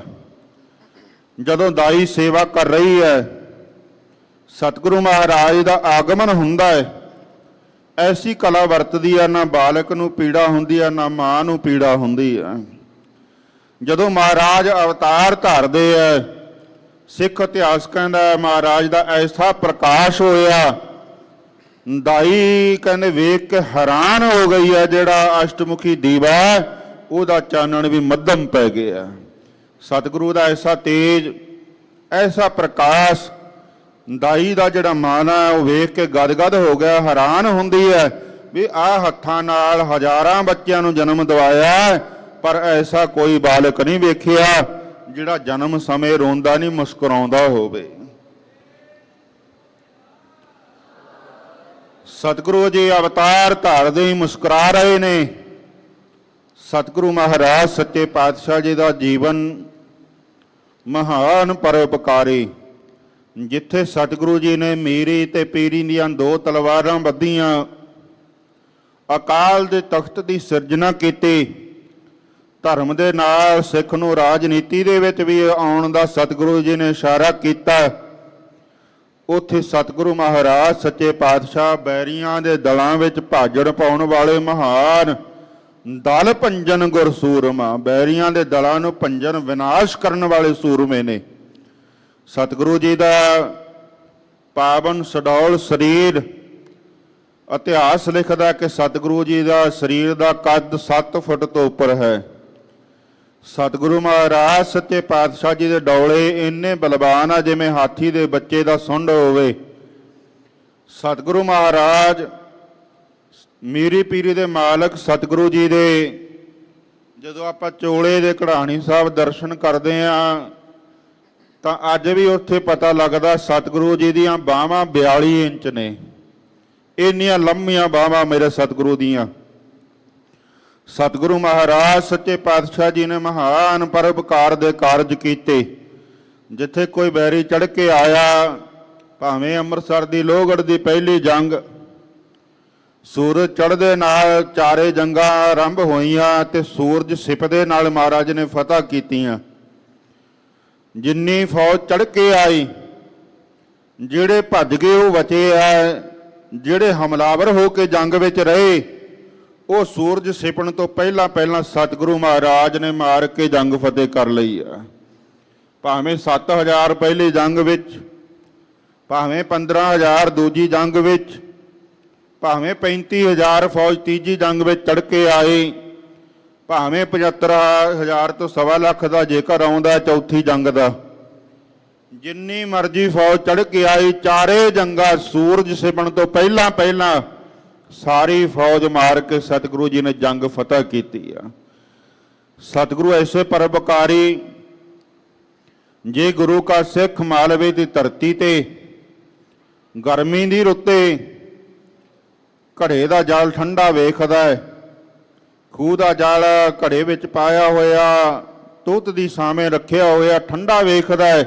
ਜਦੋਂ ਦਾਈ ਸੇਵਾ ਕਰ ਰਹੀ ਹੈ, ਸਤਿਗੁਰੂ ਮਹਾਰਾਜ ਦਾ ਆਗਮਨ ਹੁੰਦਾ ਹੈ। ਐਸੀ ਕਲਾ ਵਰਤਦੀ ਆ, ਨਾ ਬਾਲਕ ਨੂੰ ਪੀੜਾ ਹੁੰਦੀ ਆ, ਨਾ ਮਾਂ ਨੂੰ ਪੀੜਾ ਹੁੰਦੀ ਆ। ਜਦੋਂ ਮਹਾਰਾਜ ਅਵਤਾਰ ਧਾਰਦੇ ਆ, ਸਿੱਖ ਇਤਿਹਾਸ ਕਹਿੰਦਾ ਮਹਾਰਾਜ ਦਾ ਐਸਾ ਪ੍ਰਕਾਸ਼ ਹੋਇਆ, ਦਾਈ ਕਹਿੰਦੇ ਵੇਖ ਕੇ ਹੈਰਾਨ ਹੋ ਗਈ ਹੈ। ਜਿਹੜਾ ਅਸ਼ਟਮੁਖੀ ਦੀਵਾ ਉਹਦਾ ਚਾਨਣ ਵੀ ਮੱਧਮ ਪੈ ਗਿਆ। ਸਤਿਗੁਰੂ ਦਾ ਐਸਾ ਤੇਜ, ਐਸਾ ਪ੍ਰਕਾਸ਼, ਦਾਈ ਦਾ ਜਿਹੜਾ ਮਨ ਹੈ ਉਹ ਵੇਖ ਕੇ ਗਦਗਦ ਹੋ ਗਿਆ। ਹੈਰਾਨ ਹੁੰਦੀ ਹੈ ਵੀ ਆਹ ਹੱਥਾਂ ਨਾਲ ਹਜ਼ਾਰਾਂ ਬੱਚਿਆਂ ਨੂੰ ਜਨਮ ਦਿਵਾਇਆ, ਪਰ ਐਸਾ ਕੋਈ ਬਾਲਕ ਨਹੀਂ ਵੇਖਿਆ ਜਿਹੜਾ ਜਨਮ ਸਮੇਂ ਰੋਂਦਾ ਨਹੀਂ, ਮੁਸਕਰਾਉਂਦਾ ਹੋਵੇ। ਸਤਿਗੁਰੂ ਜੀ ਅਵਤਾਰ ਧਾਰਦੇ ਹੀ ਮੁਸਕਰਾ ਰਹੇ ਨੇ। ਸਤਿਗੁਰੂ ਮਹਾਰਾਜ ਸੱਚੇ ਪਾਤਸ਼ਾਹ ਜੀ ਦਾ ਜੀਵਨ ਮਹਾਨ ਪਰਉਪਕਾਰੀ। ਜਿੱਥੇ ਸਤਿਗੁਰੂ ਜੀ ਨੇ ਮੀਰੀ ਤੇ ਪੀਰੀ ਦੀਆਂ 2 ਤਲਵਾਰਾਂ ਬੱਧੀਆਂ, ਅਕਾਲ ਦੇ ਤਖਤ ਦੀ ਸਿਰਜਣਾ ਕੀਤੀ। ਧਰਮ ਦੇ ਨਾਲ ਸਿੱਖ ਨੂੰ ਰਾਜਨੀਤੀ ਦੇ ਵਿੱਚ ਵੀ ਆਉਣ ਦਾ ਸਤਿਗੁਰੂ ਜੀ ਨੇ ਇਸ਼ਾਰਾ ਕੀਤਾ। ਉੱਥੇ ਸਤਿਗੁਰੂ ਮਹਾਰਾਜ ਸੱਚੇ ਪਾਤਸ਼ਾਹ ਬੈਰੀਆਂ ਦੇ ਦਲਾਂ ਵਿੱਚ ਭਾਜੜ ਪਾਉਣ ਵਾਲੇ ਮਹਾਨ ਦਲ ਭੰਜਨ ਗੁਰਸੂਰਮਾ, ਬੈਰੀਆਂ ਦੇ ਦਲਾਂ ਨੂੰ ਭੰਜਨ ਵਿਨਾਸ਼ ਕਰਨ ਵਾਲੇ ਸੂਰਮੇ ਨੇ। ਸਤਿਗੁਰੂ ਜੀ ਦਾ ਪਾਵਨ ਸਡੌਲ ਸਰੀਰ, ਇਤਿਹਾਸ ਲਿਖਦਾ ਕਿ ਸਤਿਗੁਰੂ ਜੀ ਦਾ ਸਰੀਰ ਦਾ ਕੱਦ 7 ਫੁੱਟ ਤੋਂ ਉੱਪਰ ਹੈ। ਸਤਿਗੁਰੂ ਮਹਾਰਾਜ ਸੱਚੇ ਪਾਤਸ਼ਾਹ ਜੀ ਦੇ ਡੌਲੇ ਇੰਨੇ ਬਲਵਾਨ ਆ ਜਿਵੇਂ ਹਾਥੀ ਦੇ ਬੱਚੇ ਦਾ ਸੁੰਡ ਹੋਵੇ। ਸਤਿਗੁਰੂ ਮਹਾਰਾਜ ਮੀਰੀ ਪੀਰੀ ਦੇ ਮਾਲਕ ਸਤਿਗੁਰੂ ਜੀ ਦੇ ਜਦੋਂ ਆਪਾਂ ਚੋਲੇ ਦੇ ਕਢਾਣੀ ਸਾਹਿਬ ਦਰਸ਼ਨ ਕਰਦੇ ਆ ਤਾਂ ਅੱਜ ਵੀ ਉੱਥੇ ਪਤਾ ਲੱਗਦਾ ਸਤਿਗੁਰੂ ਜੀ ਦੀਆਂ ਬਾਹਾਂ 42 ਇੰਚ ਨੇ। ਇੰਨੀਆਂ ਲੰਮੀਆਂ ਬਾਹਾਂ ਮੇਰੇ ਸਤਿਗੁਰੂ ਦੀਆਂ। ਸਤਿਗੁਰੂ ਮਹਾਰਾਜ ਸੱਚੇ ਪਾਤਸ਼ਾਹ ਜੀ ਨੇ ਮਹਾਨ ਪਰਉਪਕਾਰ ਦੇ ਕਾਰਜ ਕੀਤੇ। ਜਿੱਥੇ ਕੋਈ ਬੈਰੀ ਚੜ੍ਹ ਕੇ ਆਇਆ, ਭਾਵੇਂ ਅੰਮ੍ਰਿਤਸਰ ਦੀ ਲੋਹਗੜ੍ਹ ਦੀ ਪਹਿਲੀ ਜੰਗ, ਸੂਰਜ ਚੜ੍ਹਦੇ ਨਾਲ 4 ਜੰਗਾਂ ਆਰੰਭ ਹੋਈਆਂ ਤੇ ਸੂਰਜ ਛਿਪਦੇ ਨਾਲ ਮਹਾਰਾਜ ਨੇ ਫਤਹ ਕੀਤੀਆਂ। ਜਿੰਨੀ ਫੌਜ ਚੜ੍ਹ ਕੇ ਆਈ, ਜਿਹੜੇ ਭੱਜ ਗਏ ਉਹ ਬਚੇ ਆ, ਜਿਹੜੇ ਹਮਲਾਵਰ ਹੋ ਕੇ ਜੰਗ ਵਿੱਚ ਰਹੇ ਉਹ ਸੂਰਜ ਛਿਪਣ ਤੋਂ ਪਹਿਲਾਂ ਪਹਿਲਾਂ ਸਤਿਗੁਰੂ ਮਹਾਰਾਜ ਨੇ ਮਾਰ ਕੇ ਜੰਗ ਫਤਿਹ ਕਰ ਲਈ ਆ। ਭਾਵੇਂ 7000 ਪਹਿਲੀ ਜੰਗ ਵਿੱਚ, ਭਾਵੇਂ 15000 ਦੂਜੀ ਜੰਗ ਵਿੱਚ, ਭਾਵੇਂ 35000 ਫੌਜ ਤੀਜੀ ਜੰਗ ਵਿੱਚ ਚੜ੍ਹ ਕੇ ਆਈ, ਭਾਵੇਂ 75000 ਤੋਂ 1.25 ਲੱਖ ਦਾ ਜੇਕਰ ਆਉਂਦਾ ਚੌਥੀ ਜੰਗ ਦਾ, ਜਿੰਨੀ ਮਰਜ਼ੀ ਫੌਜ ਚੜ੍ਹ ਕੇ ਆਈ, 4 ਜੰਗਾਂ ਸੂਰਜ ਛਿਪਣ ਤੋਂ ਪਹਿਲਾਂ ਪਹਿਲਾਂ ਸਾਰੀ ਫੌਜ ਮਾਰ ਕੇ ਸਤਿਗੁਰੂ ਜੀ ਨੇ ਜੰਗ ਫਤਹ ਕੀਤੀ ਆ। ਸਤਿਗੁਰੂ ਐਸੇ ਪਰਉਪਕਾਰੀ। ਜੇ ਗੁਰੂ ਕਾ ਸਿੱਖ ਮਾਲਵੇ ਦੀ ਧਰਤੀ ਤੇ ਗਰਮੀ ਦੀ ਰੁੱਤੇ ਘੜੇ ਦਾ ਜਲ ਠੰਡਾ ਵੇਖਦਾ ਹੈ, ਖੂਹ ਦਾ ਜਲ ਘੜੇ ਵਿੱਚ ਪਾਇਆ ਹੋਇਆ, ਤੁੱਤ ਦੀ ਸਾਵੇਂ ਰੱਖਿਆ ਹੋਇਆ ਠੰਡਾ ਵੇਖਦਾ ਹੈ,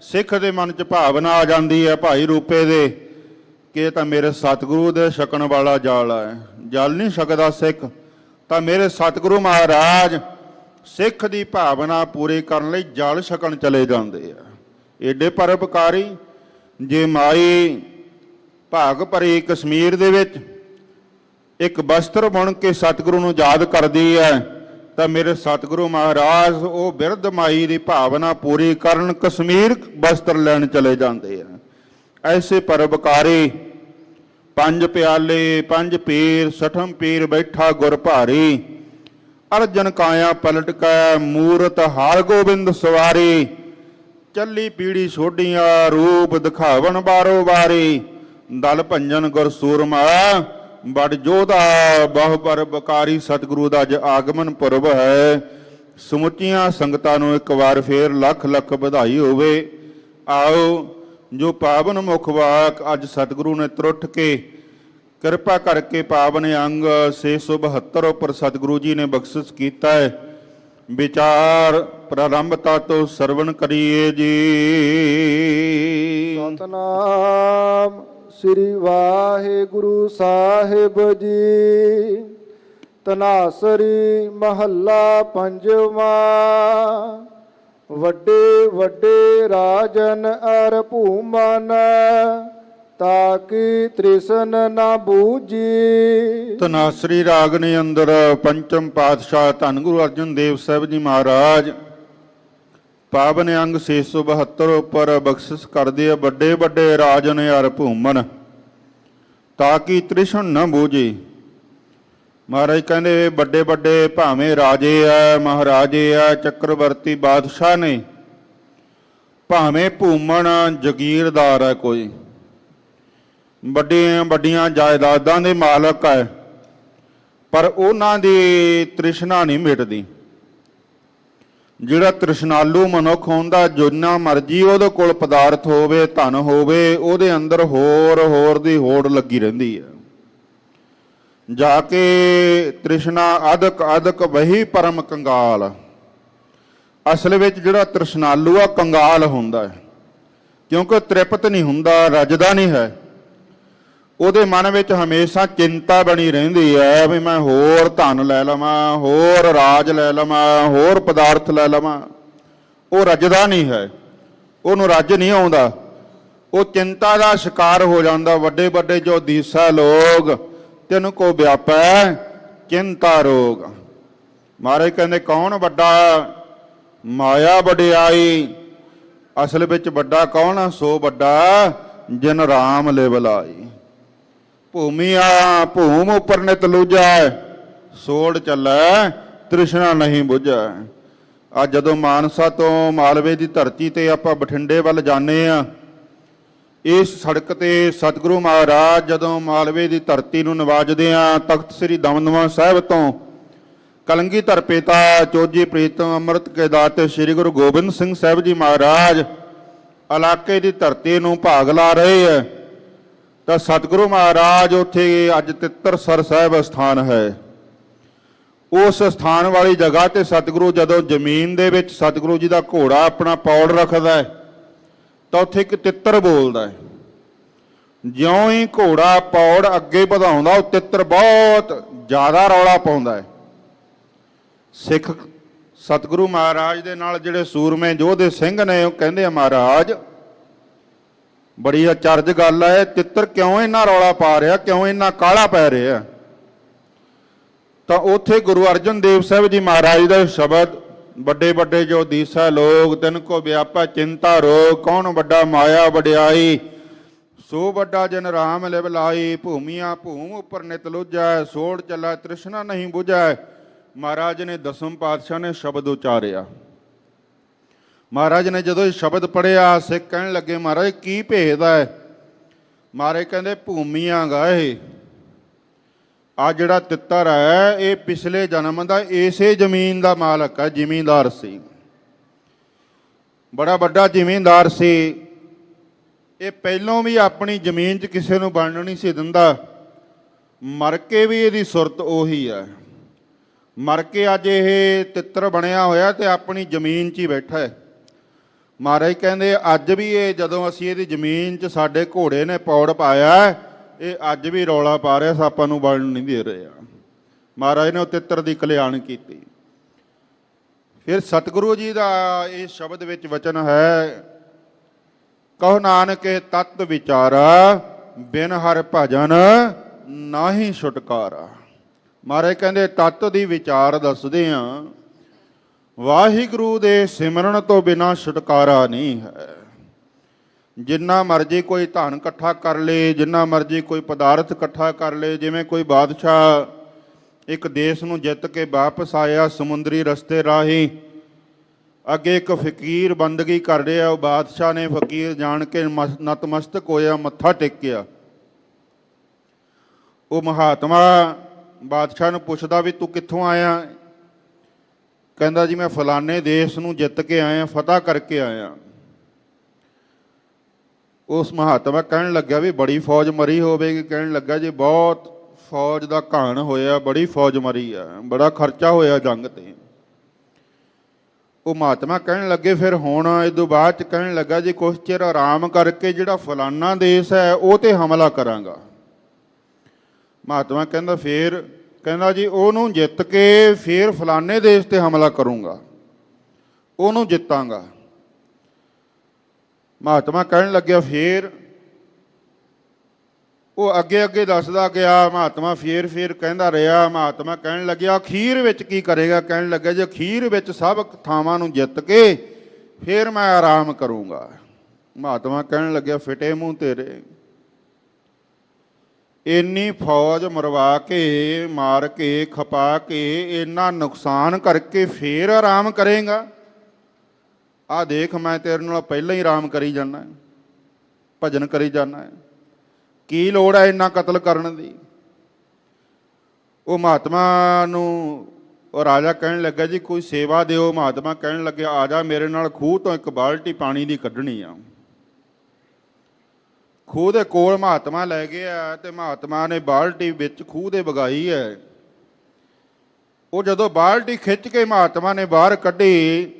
ਸਿੱਖ ਦੇ ਮਨ 'ਚ ਭਾਵਨਾ ਆ ਜਾਂਦੀ ਹੈ ਭਾਈ ਰੂਪੇ ਦੇ ਕਿ ਇਹ ਤਾਂ ਮੇਰੇ ਸਤਿਗੁਰੂ ਦੇ ਛਕਣ ਵਾਲਾ ਜਲ ਹੈ। ਜਲ ਨਹੀਂ ਛਕਦਾ ਸਿੱਖ, ਤਾਂ ਮੇਰੇ ਸਤਿਗੁਰੂ ਮਹਾਰਾਜ ਸਿੱਖ ਦੀ ਭਾਵਨਾ ਪੂਰੀ ਕਰਨ ਲਈ ਜਲ ਛਕਣ ਚਲੇ ਜਾਂਦੇ ਆ। ਏਡੇ ਪਰਉਪਕਾਰੀ। ਜੇ ਮਾਈ ਭਾਗ ਭਰੀ ਕਸ਼ਮੀਰ ਦੇ ਵਿੱਚ ਇੱਕ ਬਸਤਰ ਬੁਣ ਕੇ ਸਤਿਗੁਰੂ ਨੂੰ ਯਾਦ ਕਰਦੀ ਹੈ ਤਾਂ ਮੇਰੇ ਸਤਿਗੁਰੂ ਮਹਾਰਾਜ ਉਹ ਬਿਰਧ ਮਾਈ ਦੀ ਭਾਵਨਾ ਪੂਰੀ ਕਰਨ ਕਸ਼ਮੀਰ ਬਸਤਰ ਲੈਣ ਚਲੇ ਜਾਂਦੇ ਆ। ਐਸੇ ਪਰਉਪਕਾਰੀ। 5 ਪਿਆਲੇ 5 ਪੀਰ 60 ਪੀਰ ਬੈਠਾ ਗੁਰ ਭਾਰੀ, ਅਰਜਨ ਕਾਇਆ ਪਲਟ ਕੈ ਮੂਰਤ ਹਾਰ ਗੋਬਿੰਦ ਸਵਾਰੀ, ਚੱਲੀ ਪੀੜੀ ਛੋਡੀਆਂ ਰੂਪ ਦਿਖਾਵਣ ਬਾਰੋ ਬਾਰੀ, ਦਲ ਭੰਜਨ ਗੁਰ ਸੂਰਮਾ ਬੜ ਜੋਧਾ ਬਹੁ ਪਰਉਪਕਾਰੀ। ਸਤਿਗੁਰੂ ਦਾ ਅੱਜ ਆਗਮਨ ਪੁਰਬ ਹੈ। ਸਮੁੱਚੀਆਂ ਸੰਗਤਾਂ ਨੂੰ ਇੱਕ ਵਾਰ ਫੇਰ ਲੱਖ ਲੱਖ ਵਧਾਈ ਹੋਵੇ। ਆਓ ਜੋ ਪਾਵਨ ਮੁਖ ਵਾਕ ਅੱਜ ਸਤਿਗੁਰੂ ਨੇ ਤਰੁੱਠ ਕੇ ਕਿਰਪਾ ਕਰਕੇ ਪਾਵਨ ਅੰਗ 672 ਉੱਪਰ ਸਤਿਗੁਰੂ ਜੀ ਨੇ ਬਖਸ਼ਿਸ਼ ਕੀਤਾ ਹੈ, ਵਿਚਾਰ ਪ੍ਰਾਰੰਭਤਾ ਤੋਂ ਸਰਵਣ ਕਰੀਏ ਜੀ। ਸਤਨਾਮ ਸ੍ਰੀ ਵਾਹਿਗੁਰੂ ਸਾਹਿਬ ਜੀ। ਤਨਾਸਰੀ ਮਹੱਲਾ ਪੰਜਵਾਂ। ਵੱਡੇ ਵੱਡੇ ਰਾਜਨ ਅਰ ਭੂਮਨ, ਤਾਕੀ ਤ੍ਰਿਸ਼ਨ ਨਾ ਬੂਝੀ। ਧਨਾਸਰੀ ਰਾਗਨੀ ਅੰਦਰ ਪੰਚਮ ਪਾਤਸ਼ਾਹ ਧੰਨ ਗੁਰੂ ਅਰਜਨ ਦੇਵ ਸਾਹਿਬ ਜੀ ਮਹਾਰਾਜ ਪਾਵਨ ਅੰਗ 672 ਉੱਪਰ ਬਖਸ਼ਿਸ਼ ਕਰਦੇ ਆ। ਵੱਡੇ ਵੱਡੇ ਰਾਜਨ ਅਰ ਭੂਮਨ, ਤਾਕੀ ਤ੍ਰਿਸ਼ਨ ਨਾ ਬੂਝੀ। ਮਹਾਰਾਜ ਕਹਿੰਦੇ ਵੱਡੇ ਵੱਡੇ ਭਾਵੇਂ ਰਾਜੇ ਆ, ਮਹਾਰਾਜੇ ਆ, ਚੱਕਰਵਰਤੀ ਬਾਦਸ਼ਾਹ ਨੇ, ਭਾਵੇਂ ਭੂਮਣ ਜਗੀਰਦਾਰ ਹੈ, ਕੋਈ ਵੱਡੀਆਂ ਵੱਡੀਆਂ ਜਾਇਦਾਦਾਂ ਦੇ ਮਾਲਕ ਹੈ, ਪਰ ਉਹਨਾਂ ਦੀ ਤ੍ਰਿਸ਼ਨਾ ਨਹੀਂ ਮਿਟਦੀ। ਜਿਹੜਾ ਤ੍ਰਿਸ਼ਨਾਲੂ ਮਨੁੱਖ ਹੁੰਦਾ, ਜਿੰਨਾ ਮਰਜੀ ਉਹਦੇ ਕੋਲ ਪਦਾਰਥ ਹੋਵੇ, ਧਨ ਹੋਵੇ, ਉਹਦੇ ਅੰਦਰ ਹੋਰ ਦੀ ਹੋੜ ਲੱਗੀ ਰਹਿੰਦੀ ਹੈ। ਜਾ ਕੇ ਤ੍ਰਿਸ਼ਨਾ ਅਦਕ ਵਹੀ ਪਰਮ ਕੰਗਾਲ। ਅਸਲ ਵਿੱਚ ਜਿਹੜਾ ਤ੍ਰਿਸ਼ਨਾਲੂ ਆ ਕੰਗਾਲ ਹੁੰਦਾ ਹੈ, ਕਿਉਂਕਿ ਤ੍ਰਿਪਤ ਨਹੀਂ ਹੁੰਦਾ, ਰੱਜਦਾ ਨਹੀਂ ਹੈ। ਉਹਦੇ ਮਨ ਵਿੱਚ ਹਮੇਸ਼ਾ ਚਿੰਤਾ ਬਣੀ ਰਹਿੰਦੀ ਹੈ ਵੀ ਮੈਂ ਹੋਰ ਧਨ ਲੈ ਲਵਾਂ, ਹੋਰ ਰਾਜ ਲੈ ਲਵਾਂ, ਹੋਰ ਪਦਾਰਥ ਲੈ ਲਵਾਂ। ਉਹ ਰੱਜਦਾ ਨਹੀਂ ਹੈ, ਉਹਨੂੰ ਰੱਜ ਨਹੀਂ ਆਉਂਦਾ, ਉਹ ਚਿੰਤਾ ਦਾ ਸ਼ਿਕਾਰ ਹੋ ਜਾਂਦਾ। ਵੱਡੇ ਵੱਡੇ ਜੋ ਦੀਸਾ ਲੋਕ ਤਿਨ ਕੋ ਵਿਆਪੈ ਚਿੰਤਾ ਰੋਗ। ਮਹਾਰਾਜ ਕਹਿੰਦੇ ਕੌਣ ਵੱਡਾ? ਮਾਇਆ ਵਡਿਆਈ। ਅਸਲ ਵਿੱਚ ਵੱਡਾ ਕੌਣ ਆ? ਸੋ ਵੱਡਾ ਜਿਨ ਰਾਮ ਲਿਵ ਲਾਈ। ਭੂਮੀਆ ਭੂਮ ਉੱਪਰ ਨਿਤ ਲੂਜੈ, ਸੋੜ ਚੱਲੈ ਤ੍ਰਿਸ਼ਨਾ ਨਹੀਂ ਬੁਝੈ। ਅੱਜ ਜਦੋਂ ਮਾਨਸਾ ਤੋਂ ਮਾਲਵੇ ਦੀ ਧਰਤੀ ਤੇ ਆਪਾਂ ਬਠਿੰਡੇ ਵੱਲ ਜਾਂਦੇ ਆ, ਇਸ ਸੜਕ ਤੇ ਸਤਿਗੁਰੂ ਮਹਾਰਾਜ ਜਦੋਂ ਮਾਲਵੇ ਦੀ ਧਰਤੀ ਨੂੰ ਨਵਾਜਦੇ ਆ, ਤਖਤ ਸ੍ਰੀ ਦਮਦਮਾ ਸਾਹਿਬ ਤੋਂ ਕਲੰਗੀਧਰ ਪਿਤਾ ਚੋਜੀ ਪ੍ਰੀਤਮ ਅੰਮ੍ਰਿਤ ਕੇ ਦਾਤੇ ਸ੍ਰੀ ਗੁਰੂ ਗੋਬਿੰਦ ਸਿੰਘ ਸਾਹਿਬ ਜੀ ਮਹਾਰਾਜ ਇਲਾਕੇ ਦੀ ਧਰਤੀ ਨੂੰ ਭਾਗ ਲਾ ਰਹੇ ਹੈ, ਤਾਂ ਸਤਿਗੁਰੂ ਮਹਾਰਾਜ ਉੱਥੇ ਅੱਜ ਤਿੱਤਰਸਰ ਸਾਹਿਬ ਸਥਾਨ ਹੈ। ਉਸ ਸਥਾਨ ਵਾਲੀ ਜਗ੍ਹਾ ਤੇ ਸਤਿਗੁਰੂ ਜਦੋਂ ਜ਼ਮੀਨ ਦੇ ਵਿੱਚ ਸਤਿਗੁਰੂ ਜੀ ਦਾ ਘੋੜਾ ਆਪਣਾ ਪੌੜ ਰੱਖਦਾ ਹੈ, ਤਾਂ ਉੱਥੇ ਇੱਕ ਤਿੱਤਰ ਬੋਲਦਾ ਹੈ। ਜਿਉਂ ਹੀ ਘੋੜਾ ਪੌੜ ਅੱਗੇ ਵਧਾਉਂਦਾ, ਉਹ ਤਿੱਤਰ ਬਹੁਤ ਜ਼ਿਆਦਾ ਰੌਲਾ ਪਾਉਂਦਾ ਹੈ। ਸਿੱਖ ਸਤਿਗੁਰੂ ਮਹਾਰਾਜ ਦੇ ਨਾਲ ਜਿਹੜੇ ਸੂਰਮੇ ਯੋਧੇ ਸਿੰਘ ਨੇ, ਉਹ ਕਹਿੰਦੇ ਆ ਮਹਾਰਾਜ ਬੜੀ ਅਚਰਜ ਗੱਲ ਹੈ, ਤਿੱਤਰ ਕਿਉਂ ਇੰਨਾ ਰੌਲਾ ਪਾ ਰਿਹਾ, ਕਿਉਂ ਇੰਨਾ ਕਾਹਲਾ ਪੈ ਰਿਹਾ? ਤਾਂ ਉੱਥੇ ਗੁਰੂ ਅਰਜਨ ਦੇਵ ਸਾਹਿਬ ਜੀ ਮਹਾਰਾਜ ਦਾ ਸ਼ਬਦ, ਵੱਡੇ ਵੱਡੇ ਜੋ ਦੀਸਾ ਲੋਕ ਤਿਨ ਕੋ ਵਿਆਪਾ ਚਿੰਤਾ ਰੋਗ। ਕੌਣ ਵੱਡਾ? ਮਾਇਆ ਵਡਿਆਈ। ਸੋ ਵੱਡਾ ਜਨ ਰਾਮ ਲਿਵ ਲਾਈ। ਭੂਮੀਆਂ ਭੂਮ ਉੱਪਰ ਨਿਤ ਲੁਝੈ, ਸੋੜ ਚੱਲਾ ਤ੍ਰਿਸ਼ਨਾ ਨਹੀਂ ਬੁਝੈ। ਮਹਾਰਾਜ ਨੇ ਦਸਮ ਪਾਤਸ਼ਾਹ ਨੇ ਸ਼ਬਦ ਉਚਾਰਿਆ। ਮਹਾਰਾਜ ਨੇ ਜਦੋਂ ਇਹ ਸ਼ਬਦ ਪੜ੍ਹਿਆ, ਸਿੱਖ ਕਹਿਣ ਲੱਗੇ ਮਹਾਰਾਜ ਕੀ ਭੇਦ ਹੈ? ਮਹਾਰਾਜ ਕਹਿੰਦੇ ਭੂਮੀਆਂ ਗਾ ਇਹ, ਆ ਜਿਹੜਾ ਤਿੱਤਰ ਹੈ ਇਹ ਪਿਛਲੇ ਜਨਮ ਦਾ ਇਸੇ ਜ਼ਮੀਨ ਦਾ ਮਾਲਕ ਹੈ, ਜ਼ਿਮੀਂਦਾਰ ਸੀ, ਬੜਾ ਵੱਡਾ ਜ਼ਿਮੀਂਦਾਰ ਸੀ। ਇਹ ਪਹਿਲੋਂ ਵੀ ਆਪਣੀ ਜ਼ਮੀਨ 'ਚ ਕਿਸੇ ਨੂੰ ਵੰਡਣ ਨਹੀਂ ਸੀ ਦਿੰਦਾ, ਮਰ ਕੇ ਵੀ ਇਹਦੀ ਸੁਰਤ ਉਹੀ ਹੈ। ਮਰ ਕੇ ਅੱਜ ਇਹ ਤਿੱਤਰ ਬਣਿਆ ਹੋਇਆ ਤੇ ਆਪਣੀ ਜ਼ਮੀਨ 'ਚ ਹੀ ਬੈਠਾ ਹੈ। ਮਹਾਰਾਜ ਕਹਿੰਦੇ ਅੱਜ ਵੀ ਇਹ ਜਦੋਂ ਅਸੀਂ ਇਹਦੀ ਜ਼ਮੀਨ 'ਚ ਸਾਡੇ ਘੋੜੇ ਨੇ ਪੌੜ ਪਾਇਆ, ਇਹ ਅੱਜ ਵੀ ਰੌਲਾ ਪਾ ਰਿਹਾ, ਸਾਪਾਂ ਨੂੰ ਵੜਨ ਨਹੀਂ ਦੇ ਰਿਹਾ। ਮਹਾਰਾਜ ਨੇ ਉਹ ਤਿੱਤਰ ਦੀ ਕਲਿਆਣ ਕੀਤੀ। ਫਿਰ ਸਤਿਗੁਰੂ ਜੀ ਦਾ ਇਸ ਸ਼ਬਦ ਵਿੱਚ ਵਚਨ ਹੈ, ਕਹੋ ਨਾਨਕੇ ਤਤ ਵਿਚਾਰਾ, ਬਿਨ ਹਰਿ ਭਜਨ ਨਾਹੀ ਛੁਟਕਾਰਾ। ਮਹਾਰਾਜ ਕਹਿੰਦੇ ਤਤ ਦੀ ਵਿਚਾਰ ਦੱਸਦੇ ਆ, ਵਾਹਿਗੁਰੂ ਦੇ ਸਿਮਰਨ ਤੋਂ ਬਿਨਾਂ ਛੁਟਕਾਰਾ ਨਹੀਂ ਹੈ। ਜਿੰਨਾ ਮਰਜ਼ੀ ਕੋਈ ਧਨ ਇਕੱਠਾ ਕਰ ਲੇ, ਜਿੰਨਾ ਮਰਜ਼ੀ ਕੋਈ ਪਦਾਰਥ ਇਕੱਠਾ ਕਰ ਲੇ, ਜਿਵੇਂ ਕੋਈ ਬਾਦਸ਼ਾਹ ਇੱਕ ਦੇਸ਼ ਨੂੰ ਜਿੱਤ ਕੇ ਵਾਪਸ ਆਇਆ ਸਮੁੰਦਰੀ ਰਸਤੇ ਰਾਹੀਂ, ਅੱਗੇ ਇੱਕ ਫਕੀਰ ਬੰਦਗੀ ਕਰ ਰਿਹਾ, ਉਹ ਬਾਦਸ਼ਾਹ ਨੇ ਫਕੀਰ ਜਾਣ ਕੇ ਨਤਮਸਤਕ ਹੋਇਆ, ਮੱਥਾ ਟੇਕਿਆ। ਉਹ ਮਹਾਤਮਾ ਬਾਦਸ਼ਾਹ ਨੂੰ ਪੁੱਛਦਾ ਵੀ ਤੂੰ ਕਿੱਥੋਂ ਆਇਆ? ਕਹਿੰਦਾ ਜੀ ਮੈਂ ਫਲਾਣੇ ਦੇਸ਼ ਨੂੰ ਜਿੱਤ ਕੇ ਆਇਆ, ਫਤਿਹ ਕਰਕੇ ਆਇਆ। ਉਸ ਮਹਾਤਮਾ ਕਹਿਣ ਲੱਗਾ ਵੀ ਬੜੀ ਫੌਜ ਮਰੀ ਹੋਵੇਗੀ। ਕਹਿਣ ਲੱਗਾ ਜੀ ਬਹੁਤ ਫੌਜ ਦਾ ਘਾਣ ਹੋਇਆ, ਬੜੀ ਫੌਜ ਮਰੀ ਆ, ਬੜਾ ਖਰਚਾ ਹੋਇਆ ਜੰਗ ਤੇ। ਉਹ ਮਹਾਤਮਾ ਕਹਿਣ ਲੱਗੇ ਫਿਰ ਹੁਣ ਇਦੋਂ ਬਾਅਦ ਚ ਕਹਿਣ ਲੱਗਾ ਜੀ ਕੁਛ ਚਿਰ ਆਰਾਮ ਕਰਕੇ ਜਿਹੜਾ ਫਲਾਨਾ ਦੇਸ਼ ਹੈ ਉਹ ਤੇ ਹਮਲਾ ਕਰਾਂਗਾ। ਮਹਾਤਮਾ ਕਹਿੰਦਾ ਫੇਰ, ਕਹਿੰਦਾ ਜੀ ਉਹਨੂੰ ਜਿੱਤ ਕੇ ਫੇਰ ਫਲਾਨੇ ਦੇਸ਼ ਤੇ ਹਮਲਾ ਕਰੂੰਗਾ, ਉਹਨੂੰ ਜਿੱਤਾਂਗਾ। ਮਹਾਤਮਾ ਕਹਿਣ ਲੱਗਿਆ ਫੇਰ, ਉਹ ਅੱਗੇ ਅੱਗੇ ਦੱਸਦਾ ਗਿਆ। ਮਹਾਤਮਾ ਫੇਰ ਕਹਿੰਦਾ ਰਿਹਾ। ਮਹਾਤਮਾ ਕਹਿਣ ਲੱਗਿਆ ਅਖੀਰ ਵਿੱਚ ਕੀ ਕਰੇਗਾ? ਕਹਿਣ ਲੱਗਾ ਜੇ ਅਖੀਰ ਵਿੱਚ ਸਭ ਥਾਵਾਂ ਨੂੰ ਜਿੱਤ ਕੇ ਫੇਰ ਮੈਂ ਆਰਾਮ ਕਰੂੰਗਾ। ਮਹਾਤਮਾ ਕਹਿਣ ਲੱਗਿਆ ਫਿਟੇ ਮੂੰਹ ਤੇਰੇ, ਇੰਨੀ ਫੌਜ ਮਰਵਾ ਕੇ, ਮਾਰ ਕੇ, ਖਪਾ ਕੇ, ਇੰਨਾ ਨੁਕਸਾਨ ਕਰਕੇ ਫੇਰ ਆਰਾਮ ਕਰੇਗਾ? ਆਹ ਦੇਖ ਮੈਂ ਤੇਰੇ ਨਾਲ ਪਹਿਲਾਂ ਹੀ ਆਰਾਮ ਕਰੀ ਜਾਂਦਾ, ਭਜਨ ਕਰੀ ਜਾਂਦਾ, ਕੀ ਲੋੜ ਹੈ ਇੰਨਾ ਕਤਲ ਕਰਨ ਦੀ? ਉਹ ਮਹਾਤਮਾ ਨੂੰ ਉਹ ਰਾਜਾ ਕਹਿਣ ਲੱਗਾ ਜੀ ਕੋਈ ਸੇਵਾ ਦਿਓ। ਮਹਾਤਮਾ ਕਹਿਣ ਲੱਗਿਆ ਆ ਜਾ ਮੇਰੇ ਨਾਲ, ਖੂਹ ਤੋਂ ਇੱਕ ਬਾਲਟੀ ਪਾਣੀ ਦੀ ਕੱਢਣੀ ਆ। ਖੂਹ ਦੇ ਕੋਲ ਮਹਾਤਮਾ ਲੈ ਗਿਆ ਤੇ ਮਹਾਤਮਾ ਨੇ ਬਾਲਟੀ ਵਿੱਚ ਖੂਹ ਦੇ ਵਗਾਈ ਹੈ। ਉਹ ਜਦੋਂ ਬਾਲਟੀ ਖਿੱਚ ਕੇ ਮਹਾਤਮਾ ਨੇ ਬਾਹਰ ਕੱਢੀ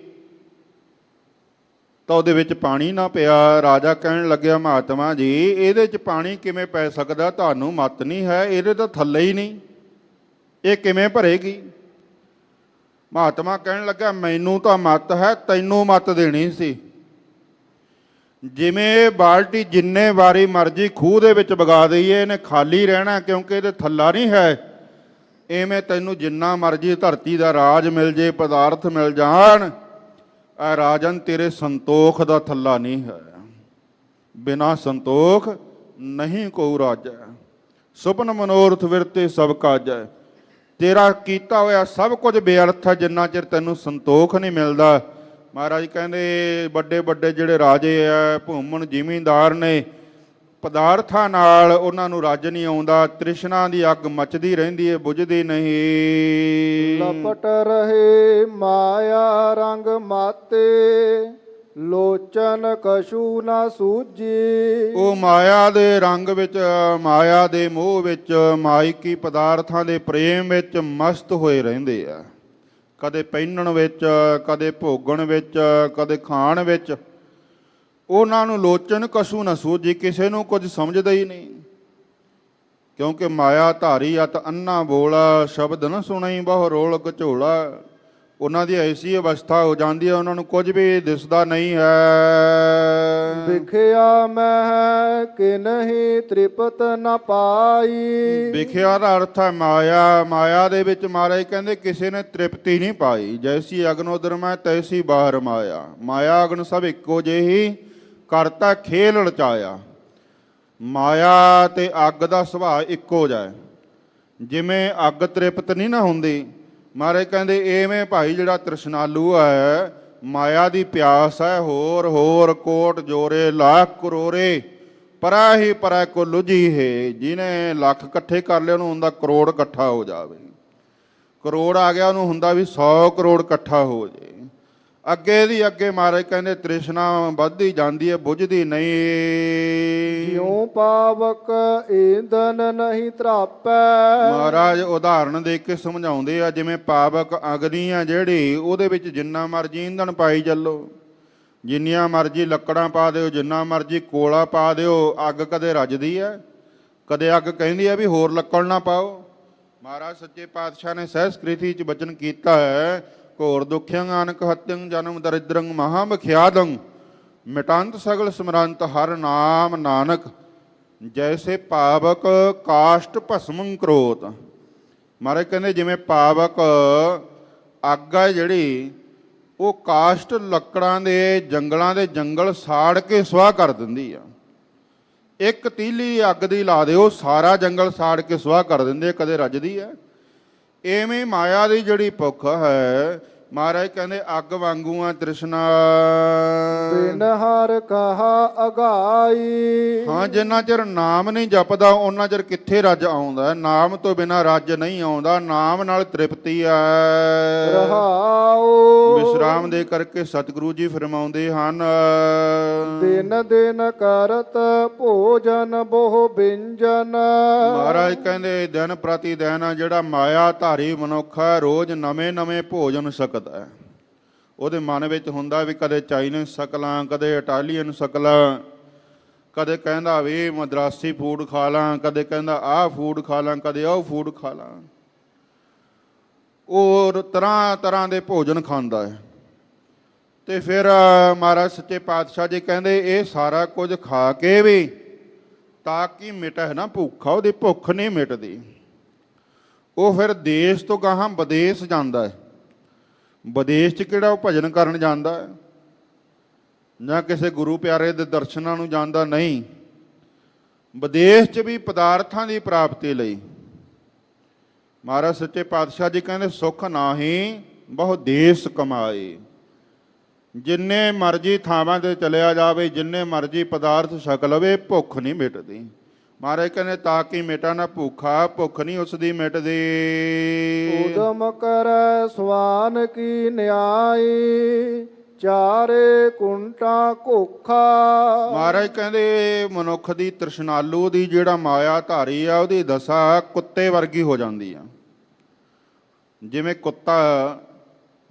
ਤਾਂ ਉਹਦੇ ਵਿੱਚ ਪਾਣੀ ਨਾ ਪਿਆ। ਰਾਜਾ ਕਹਿਣ ਲੱਗਿਆ ਮਹਾਤਮਾ ਜੀ ਇਹਦੇ 'ਚ ਪਾਣੀ ਕਿਵੇਂ ਪੈ ਸਕਦਾ? ਤੁਹਾਨੂੰ ਮੱਤ ਨਹੀਂ ਹੈ? ਇਹਦੇ ਤਾਂ ਥੱਲੇ ਹੀ ਨਹੀਂ, ਇਹ ਕਿਵੇਂ ਭਰੇਗੀ? ਮਹਾਤਮਾ ਕਹਿਣ ਲੱਗਾ ਮੈਨੂੰ ਤਾਂ ਮੱਤ ਹੈ, ਤੈਨੂੰ ਮੱਤ ਦੇਣੀ ਸੀ। ਜਿਵੇਂ ਇਹ ਬਾਲਟੀ ਜਿੰਨੇ ਵਾਰੀ ਮਰਜ਼ੀ ਖੂਹ ਦੇ ਵਿੱਚ ਵਗਾ ਦਈਏ ਇਹਨੇ ਖਾਲੀ ਰਹਿਣਾ, ਕਿਉਂਕਿ ਇਹਦੇ ਥੱਲਾ ਨਹੀਂ ਹੈ। ਇਵੇਂ ਤੈਨੂੰ ਜਿੰਨਾ ਮਰਜ਼ੀ ਧਰਤੀ ਦਾ ਰਾਜ ਮਿਲ ਜੇ, ਪਦਾਰਥ ਮਿਲ ਜਾਣ, ਆ ਰਾਜਨ ਤੇਰੇ ਸੰਤੋਖ ਦਾ ਥੱਲਾ ਨਹੀਂ ਹੈ। ਬਿਨਾ ਸੰਤੋਖ ਨਹੀਂ ਕੋ ਰਾਜੈ, ਸੁਪਨ ਮਨੋਰਥ ਵਿਰਤੇ ਸਭ ਕਾਜੈ। ਤੇਰਾ ਕੀਤਾ ਹੋਇਆ ਸਭ ਕੁਝ ਬੇਅਰਥ ਹੈ ਜਿੰਨਾ ਚਿਰ ਤੈਨੂੰ ਸੰਤੋਖ ਨਹੀਂ ਮਿਲਦਾ। ਮਹਾਰਾਜ ਕਹਿੰਦੇ ਵੱਡੇ ਵੱਡੇ ਜਿਹੜੇ ਰਾਜੇ ਆ, ਭੂਮਣ ਜ਼ਿਮੀਂਦਾਰ ਨੇ, ਪਦਾਰਥਾਂ ਨਾਲ ਉਹਨਾਂ ਨੂੰ ਰੱਜ ਨਹੀਂ ਆਉਂਦਾ। ਤ੍ਰਿਸ਼ਨਾ ਦੀ ਅੱਗ ਮੱਚਦੀ ਰਹਿੰਦੀ ਹੈ, ਬੁਝਦੀ ਨਹੀਂ। ਲਪਟ ਰਹੇ ਮਾਇਆ ਰੰਗ ਮਾਤੇ, ਲੋਚਨ ਕਛੂ ਨਾ ਸੂਝੀ। ਉਹ ਮਾਇਆ ਦੇ ਰੰਗ ਵਿੱਚ, ਮਾਇਆ ਦੇ ਮੋਹ ਵਿੱਚ, ਮਾਇਕੀ ਪਦਾਰਥਾਂ ਦੇ ਪ੍ਰੇਮ ਵਿੱਚ ਮਸਤ ਹੋਏ ਰਹਿੰਦੇ ਆ। ਕਦੇ ਪਹਿਨਣ ਵਿੱਚ, ਕਦੇ ਭੋਗਣ ਵਿੱਚ, ਕਦੇ ਖਾਣ ਵਿੱਚ। ਉਹਨਾਂ ਨੂੰ ਲੋਚਨ ਕਛੂ ਨਾ ਸੂਝੀ, ਕਿਸੇ ਨੂੰ ਕੁਝ ਸਮਝਦਾ ਹੀ ਨਹੀਂ। ਕਿਉਂਕਿ ਮਾਇਆ ਧਾਰੀ ਅਤ ਅੰਨਾ ਬੋਲਾ, ਸ਼ਬਦ ਨਾ ਸੁਣਈ ਬਹੁ ਰੋਲ ਘਚੋਲਾ। ਉਹਨਾਂ ਦੀ ਐਸੀ ਅਵਸਥਾ ਹੋ ਜਾਂਦੀ ਹੈ ਉਹਨਾਂ ਨੂੰ ਕੁਝ ਵੀ ਦਿਸਦਾ ਨਹੀਂ ਹੈ। ਵਿਖਿਆ ਮੈਂ ਕਿ ਨਹੀਂ ਤ੍ਰਿਪਤ ਨਾ ਪਾਈ। ਵਿਖਿਆ ਦਾ ਅਰਥ ਹੈ ਮਾਇਆ। ਮਾਇਆ ਦੇ ਵਿੱਚ ਮਹਾਰਾਜ ਕਹਿੰਦੇ ਕਿਸੇ ਨੇ ਤ੍ਰਿਪਤੀ ਨਹੀਂ ਪਾਈ। ਜੈਸੀ ਅਗਨ ਉਦਰ ਮੈਂ ਤੈਸੀ ਬਾਹਰ ਮਾਇਆ। ਮਾਇਆ ਅਗਨ ਸਭ ਇੱਕੋ ਜਿਹੀ, ਕਰਤਾ ਖੇਲ ਰਚਾਇਆ। ਮਾਇਆ ਤੇ ਅੱਗ ਦਾ ਸੁਭਾਅ ਇੱਕੋ ਜਿਹਾ। ਜਿਵੇਂ ਅੱਗ ਤ੍ਰਿਪਤ ਨਹੀਂ ਨਾ ਹੁੰਦੀ, ਮਹਾਰਾਜ ਕਹਿੰਦੇ ਐਵੇਂ ਭਾਈ ਜਿਹੜਾ ਤ੍ਰਿਸ਼ਨਾਲੂ ਹੈ, ਮਾਇਆ ਦੀ ਪਿਆਸ ਹੈ, ਹੋਰ ਹੋਰ ਕੋਟ ਜੋਰੇ ਲੱਖ ਕਰੋੜੇ, ਪਰਾ ਹੀ ਪਰਾ ਕੋ ਲੁਝੀ ਹੈ। ਜਿਹਨੇ ਲੱਖ ਇਕੱਠੇ ਕਰ ਲਏ ਉਹਨੂੰ ਹੁੰਦਾ ਕਰੋੜ ਇਕੱਠਾ ਹੋ ਜਾਵੇ। ਕਰੋੜ ਆ ਗਿਆ ਉਹਨੂੰ ਹੁੰਦਾ ਵੀ 100 ਕਰੋੜ ਇਕੱਠਾ ਹੋ ਜੇ। ਅੱਗੇ ਦੀ ਅੱਗੇ ਮਹਾਰਾਜ ਕਹਿੰਦੇ ਤ੍ਰਿਸ਼ਨਾ ਵੱਧਦੀ ਜਾਂਦੀ ਹੈ, ਬੁਝਦੀ ਨਹੀਂ। ਜਿਉ ਪਾਵਕ ਈਂਧਨ ਨਹੀਂ ਤਰਾਪੈ। ਮਹਾਰਾਜ ਉਦਾਹਰਣ ਦੇ ਕੇ ਸਮਝਾਉਂਦੇ ਆ, ਜਿਵੇਂ ਪਾਵਕ ਅਗਨੀ ਆ ਜਿਹੜੀ, ਉਹਦੇ ਵਿੱਚ ਜਿੰਨਾ ਮਰਜ਼ੀ ਈਂਧਣ ਪਾਈ ਚੱਲੋ, ਜਿੰਨੀਆਂ ਮਰਜ਼ੀ ਲੱਕੜਾਂ ਪਾ ਦਿਓ, ਜਿੰਨਾ ਮਰਜ਼ੀ ਕੋਲਾ ਪਾ ਦਿਓ, ਅੱਗ ਕਦੇ ਰੱਜਦੀ ਹੈ? ਕਦੇ ਅੱਗ ਕਹਿੰਦੀ ਹੈ ਵੀ ਹੋਰ ਲੱਕੜ ਨਾ ਪਾਓ? ਮਹਾਰਾਜ ਸੱਚੇ ਪਾਤਸ਼ਾਹ ਨੇ ਸਹਿਸਕ੍ਰਿਤੀ 'ਚ ਬਚਨ ਕੀਤਾ ਹੈ, ਘੋਰ ਦੁਖਿਅੰ ਅਨਕ ਹਤਿਅੰ ਜਨਮ ਦਰਿਦਰੰ ਮਹਾ ਮਖਿਆਦੰ, ਮਿਟੰਤ ਸਗਲ ਸਮਰੰਤ ਹਰ ਨਾਮ ਨਾਨਕ, ਜੈਸੇ ਪਾਵਕ ਕਾਸ਼ਟ ਭਸਮੰ ਕਰੋਤ। ਮਹਾਰਾਜ ਕਹਿੰਦੇ ਜਿਵੇਂ ਪਾਵਕ ਅੱਗ ਹੈ ਜਿਹੜੀ, ਉਹ ਕਾਸ਼ਟ ਲੱਕੜਾਂ ਦੇ ਜੰਗਲਾਂ ਦੇ ਜੰਗਲ ਸਾੜ ਕੇ ਸੁਆਹ ਕਰ ਦਿੰਦੀ ਆ। ਇੱਕ ਤੀਲੀ ਅੱਗ ਦੀ ਲਾ ਦਿਓ, ਸਾਰਾ ਜੰਗਲ ਸਾੜ ਕੇ ਸੁਆਹ ਕਰ ਦਿੰਦੇ, ਕਦੇ ਰੱਜਦੀ ਹੈ? ਐਵੇਂ ਮਾਇਆ ਦੀ ਜਿਹੜੀ ਭੁੱਖ ਹੈ, ਮਹਾਰਾਜ ਕਹਿੰਦੇ ਅੱਗ ਵਾਂਗੂ ਆ ਤ੍ਰਿਸ਼ਨਾ। ਬਿਨ ਹਰ ਕਹਾ ਅਗਾਈ। ਹਾਂ, ਜਿੰਨਾ ਚਿਰ ਨਾਮ ਨਹੀਂ ਜਪਦਾ ਉਹਨਾਂ ਚਿਰ ਕਿੱਥੇ ਰੱਜ ਆਉਂਦਾ? ਨਾਮ ਤੋਂ ਬਿਨਾ ਰੱਜ ਨਹੀਂ ਆਉਂਦਾ, ਨਾਮ ਨਾਲ ਤ੍ਰਿਪਤੀ ਆ। ਰਹਾਉ ਵਿਸ਼ਰਾਮ ਦੇ ਕਰਕੇ ਸਤਿਗੁਰੂ ਜੀ ਫਰਮਾਉਂਦੇ ਹਨ, ਦਿਨ ਦਿਨ ਕਰਤ ਭੋਜਨ ਬਹੁ ਬਿੰਜਨ। ਮਹਾਰਾਜ ਕਹਿੰਦੇ ਦਿਨ ਪ੍ਰਤੀ ਦਿਨ ਜਿਹੜਾ ਮਾਇਆ ਧਾਰੀ ਮਨੁੱਖ ਹੈ, ਰੋਜ਼ ਨਵੇਂ ਨਵੇਂ ਭੋਜਨ ਸਕਦਾ ਹੈ। ਉਹਦੇ ਮਨ ਵਿੱਚ ਹੁੰਦਾ ਵੀ ਕਦੇ ਚਾਈਨੀਜ਼ ਛਕਲਾਂ, ਕਦੇ ਇਟਾਲੀਅਨ ਛਕਲਾਂ, ਕਦੇ ਕਹਿੰਦਾ ਵੀ ਮਦਰਾਸੀ ਫੂਡ ਖਾ ਲਾਂ, ਕਦੇ ਕਹਿੰਦਾ ਆਹ ਫੂਡ ਖਾ ਲਾਂ, ਕਦੇ ਉਹ ਫੂਡ ਖਾ ਲਾਂ। ਉਹ ਤਰ੍ਹਾਂ ਤਰ੍ਹਾਂ ਦੇ ਭੋਜਨ ਖਾਂਦਾ ਹੈ। ਤੇ ਫਿਰ ਮਹਾਰਾਜ ਸੱਚੇ ਪਾਤਸ਼ਾਹ ਜੀ ਕਹਿੰਦੇ ਇਹ ਸਾਰਾ ਕੁਝ ਖਾ ਕੇ ਵੀ ਤਾਂ ਕਿ ਮਿਟੇ ਨਾ ਭੁੱਖਾ, ਉਹਦੀ ਭੁੱਖ ਨਹੀਂ ਮਿਟਦੀ। ਉਹ ਫਿਰ ਦੇਸ਼ ਤੋਂ ਗਾਹਾਂ ਵਿਦੇਸ਼ ਜਾਂਦਾ ਹੈ। ਵਿਦੇਸ਼ 'ਚ ਕਿਹੜਾ ਉਹ ਭਜਨ ਕਰਨ ਜਾਂਦਾ ਹੈ ਜਾਂ ਕਿਸੇ ਗੁਰੂ ਪਿਆਰੇ ਦੇ ਦਰਸ਼ਨਾਂ ਨੂੰ ਜਾਂਦਾ, ਨਹੀਂ। ਵਿਦੇਸ਼ 'ਚ ਵੀ ਪਦਾਰਥਾਂ ਦੀ ਪ੍ਰਾਪਤੀ ਲਈ ਮਹਾਰਾਜ ਸੱਚੇ ਪਾਤਸ਼ਾਹ ਜੀ ਕਹਿੰਦੇ ਸੁੱਖ ਨਾਹੀਂ ਬਹੁ ਦੇਸ ਕਮਾਏ। ਜਿੰਨੇ ਮਰਜ਼ੀ ਥਾਵਾਂ 'ਤੇ ਚਲਿਆ ਜਾਵੇ, ਜਿੰਨੇ ਮਰਜ਼ੀ ਪਦਾਰਥ ਛਕ ਲਵੇ, ਭੁੱਖ ਨਹੀਂ ਮਿਟਦੀ। ਮਹਾਰਾਜ ਕਹਿੰਦੇ ਤਾਂ ਕਿ ਮਿਟਾ ਨਾ ਭੁੱਖਾ, ਭੁੱਖ ਨਹੀਂ ਉਸ ਦੀ ਮਿਟਦੀ। ਉਦਮ ਕਰੈ ਸਵਾਨ ਕੀ ਨਿਆਈ, ਚਾਰੇ ਕੁੰਟਾਂ ਘੋਖਾ। ਮਹਾਰਾਜ ਕਹਿੰਦੇ ਮਨੁੱਖ ਦੀ ਤ੍ਰਿਸ਼ਨਾਲੂ ਦੀ ਜਿਹੜਾ ਮਾਇਆ ਧਾਰੀ ਆ, ਉਹਦੀ ਦਸ਼ਾ ਕੁੱਤੇ ਵਰਗੀ ਹੋ ਜਾਂਦੀ ਆ। ਜਿਵੇਂ ਕੁੱਤਾ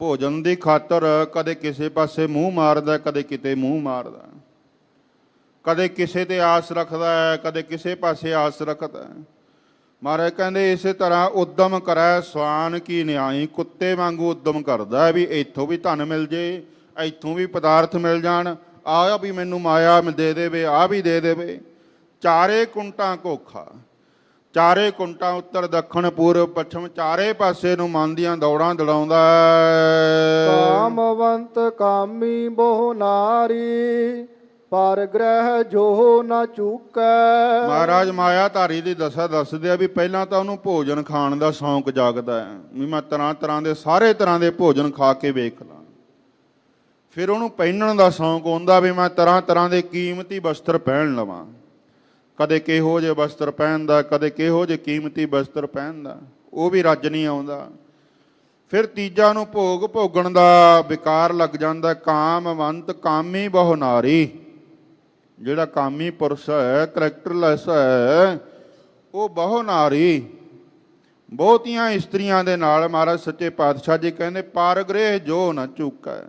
ਭੋਜਨ ਦੀ ਖਾਤਰ ਕਦੇ ਕਿਸੇ ਪਾਸੇ ਮੂੰਹ ਮਾਰਦਾ, ਕਦੇ ਕਿਤੇ ਮੂੰਹ ਮਾਰਦਾ, ਕਦੇ ਕਿਸੇ ਤੇ ਆਸ ਰੱਖਦਾ ਹੈ, ਕਦੇ ਕਿਸੇ ਪਾਸੇ ਆਸ ਰੱਖਦਾ ਹੈ। ਮਹਾਰਾਜ ਕਹਿੰਦੇ ਇਸੇ ਤਰ੍ਹਾਂ ਉਦਮ ਕਰੈ ਸਵਾਨ ਕੀ ਨਿਆਈ, ਕੁੱਤੇ ਵਾਂਗੂ ਉਦਮ ਕਰਦਾ ਵੀ ਇੱਥੋਂ ਵੀ ਧਨ ਮਿਲ ਜੇ, ਇੱਥੋਂ ਵੀ ਪਦਾਰਥ ਮਿਲ ਜਾਣ, ਆਹ ਵੀ ਮੈਨੂੰ ਮਾਇਆ ਦੇ ਦੇਵੇ, ਆਹ ਵੀ ਦੇ ਦੇਵੇ। ਚਾਰੇ ਕੁੰਟਾਂ ਘੋਖਾ, ਚਾਰੇ ਕੁੰਟਾਂ ਉੱਤਰ ਦੱਖਣ ਪੂਰਬ ਪੱਛਮ ਚਾਰੇ ਪਾਸੇ ਨੂੰ ਮਨ ਦੀਆਂ ਦੌੜਾਂ ਦੜਾਉਂਦਾ। ਕਾਮਵੰਤ ਕਾਮੀ ਬਹੁ ਨਾਰੀ, ਪਰ ਗ੍ਰਹਿ ਜੋ ਨਾ ਚੂਕੈ। ਮਹਾਰਾਜ ਮਾਇਆ ਧਾਰੀ ਦੀ ਦਸ਼ਾ ਦੱਸਦੇ ਆ ਵੀ ਪਹਿਲਾਂ ਤਾਂ ਉਹਨੂੰ ਭੋਜਨ ਖਾਣ ਦਾ ਸ਼ੌਂਕ ਜਾਗਦਾ ਹੈ ਵੀ ਮੈਂ ਤਰ੍ਹਾਂ ਤਰ੍ਹਾਂ ਦੇ ਸਾਰੇ ਤਰ੍ਹਾਂ ਦੇ ਭੋਜਨ ਖਾ ਕੇ ਵੇਖ ਲਾਂ। ਫਿਰ ਉਹਨੂੰ ਪਹਿਨਣ ਦਾ ਸ਼ੌਂਕ ਹੁੰਦਾ ਵੀ ਮੈਂ ਤਰ੍ਹਾਂ ਤਰ੍ਹਾਂ ਦੇ ਕੀਮਤੀ ਵਸਤਰ ਪਹਿਨ ਲਵਾਂ। ਕਦੇ ਕਿਹੋ ਜਿਹੇ ਵਸਤਰ ਪਹਿਨਦਾ, ਕਦੇ ਕਿਹੋ ਜਿਹੇ ਕੀਮਤੀ ਵਸਤਰ ਪਹਿਨਦਾ, ਉਹ ਵੀ ਰੱਜ ਨਹੀਂ ਆਉਂਦਾ। ਫਿਰ ਤੀਜਾ ਨੂੰ ਭੋਗ ਭੋਗਣ ਦਾ ਵਿਕਾਰ ਲੱਗ ਜਾਂਦਾ। ਕਾਮਵੰਤ ਕਾਮੀ ਬਹੁ ਨਾਰੀ, ਜਿਹੜਾ ਕਾਮੀ ਪੁਰਸ਼ ਹੈ, ਕਰੈਕਟਰਲੈਸ ਹੈ, ਉਹ ਬਹੁ ਨਾਰੀ, ਬਹੁਤੀਆਂ ਇਸਤਰੀਆਂ ਦੇ ਨਾਲ ਮਹਾਰਾਜ ਸੱਚੇ ਪਾਤਸ਼ਾਹ ਜੀ ਕਹਿੰਦੇ ਪਾਰਗ੍ਰਹਿ ਜੋ ਨਾ ਚੁੱਕੈ।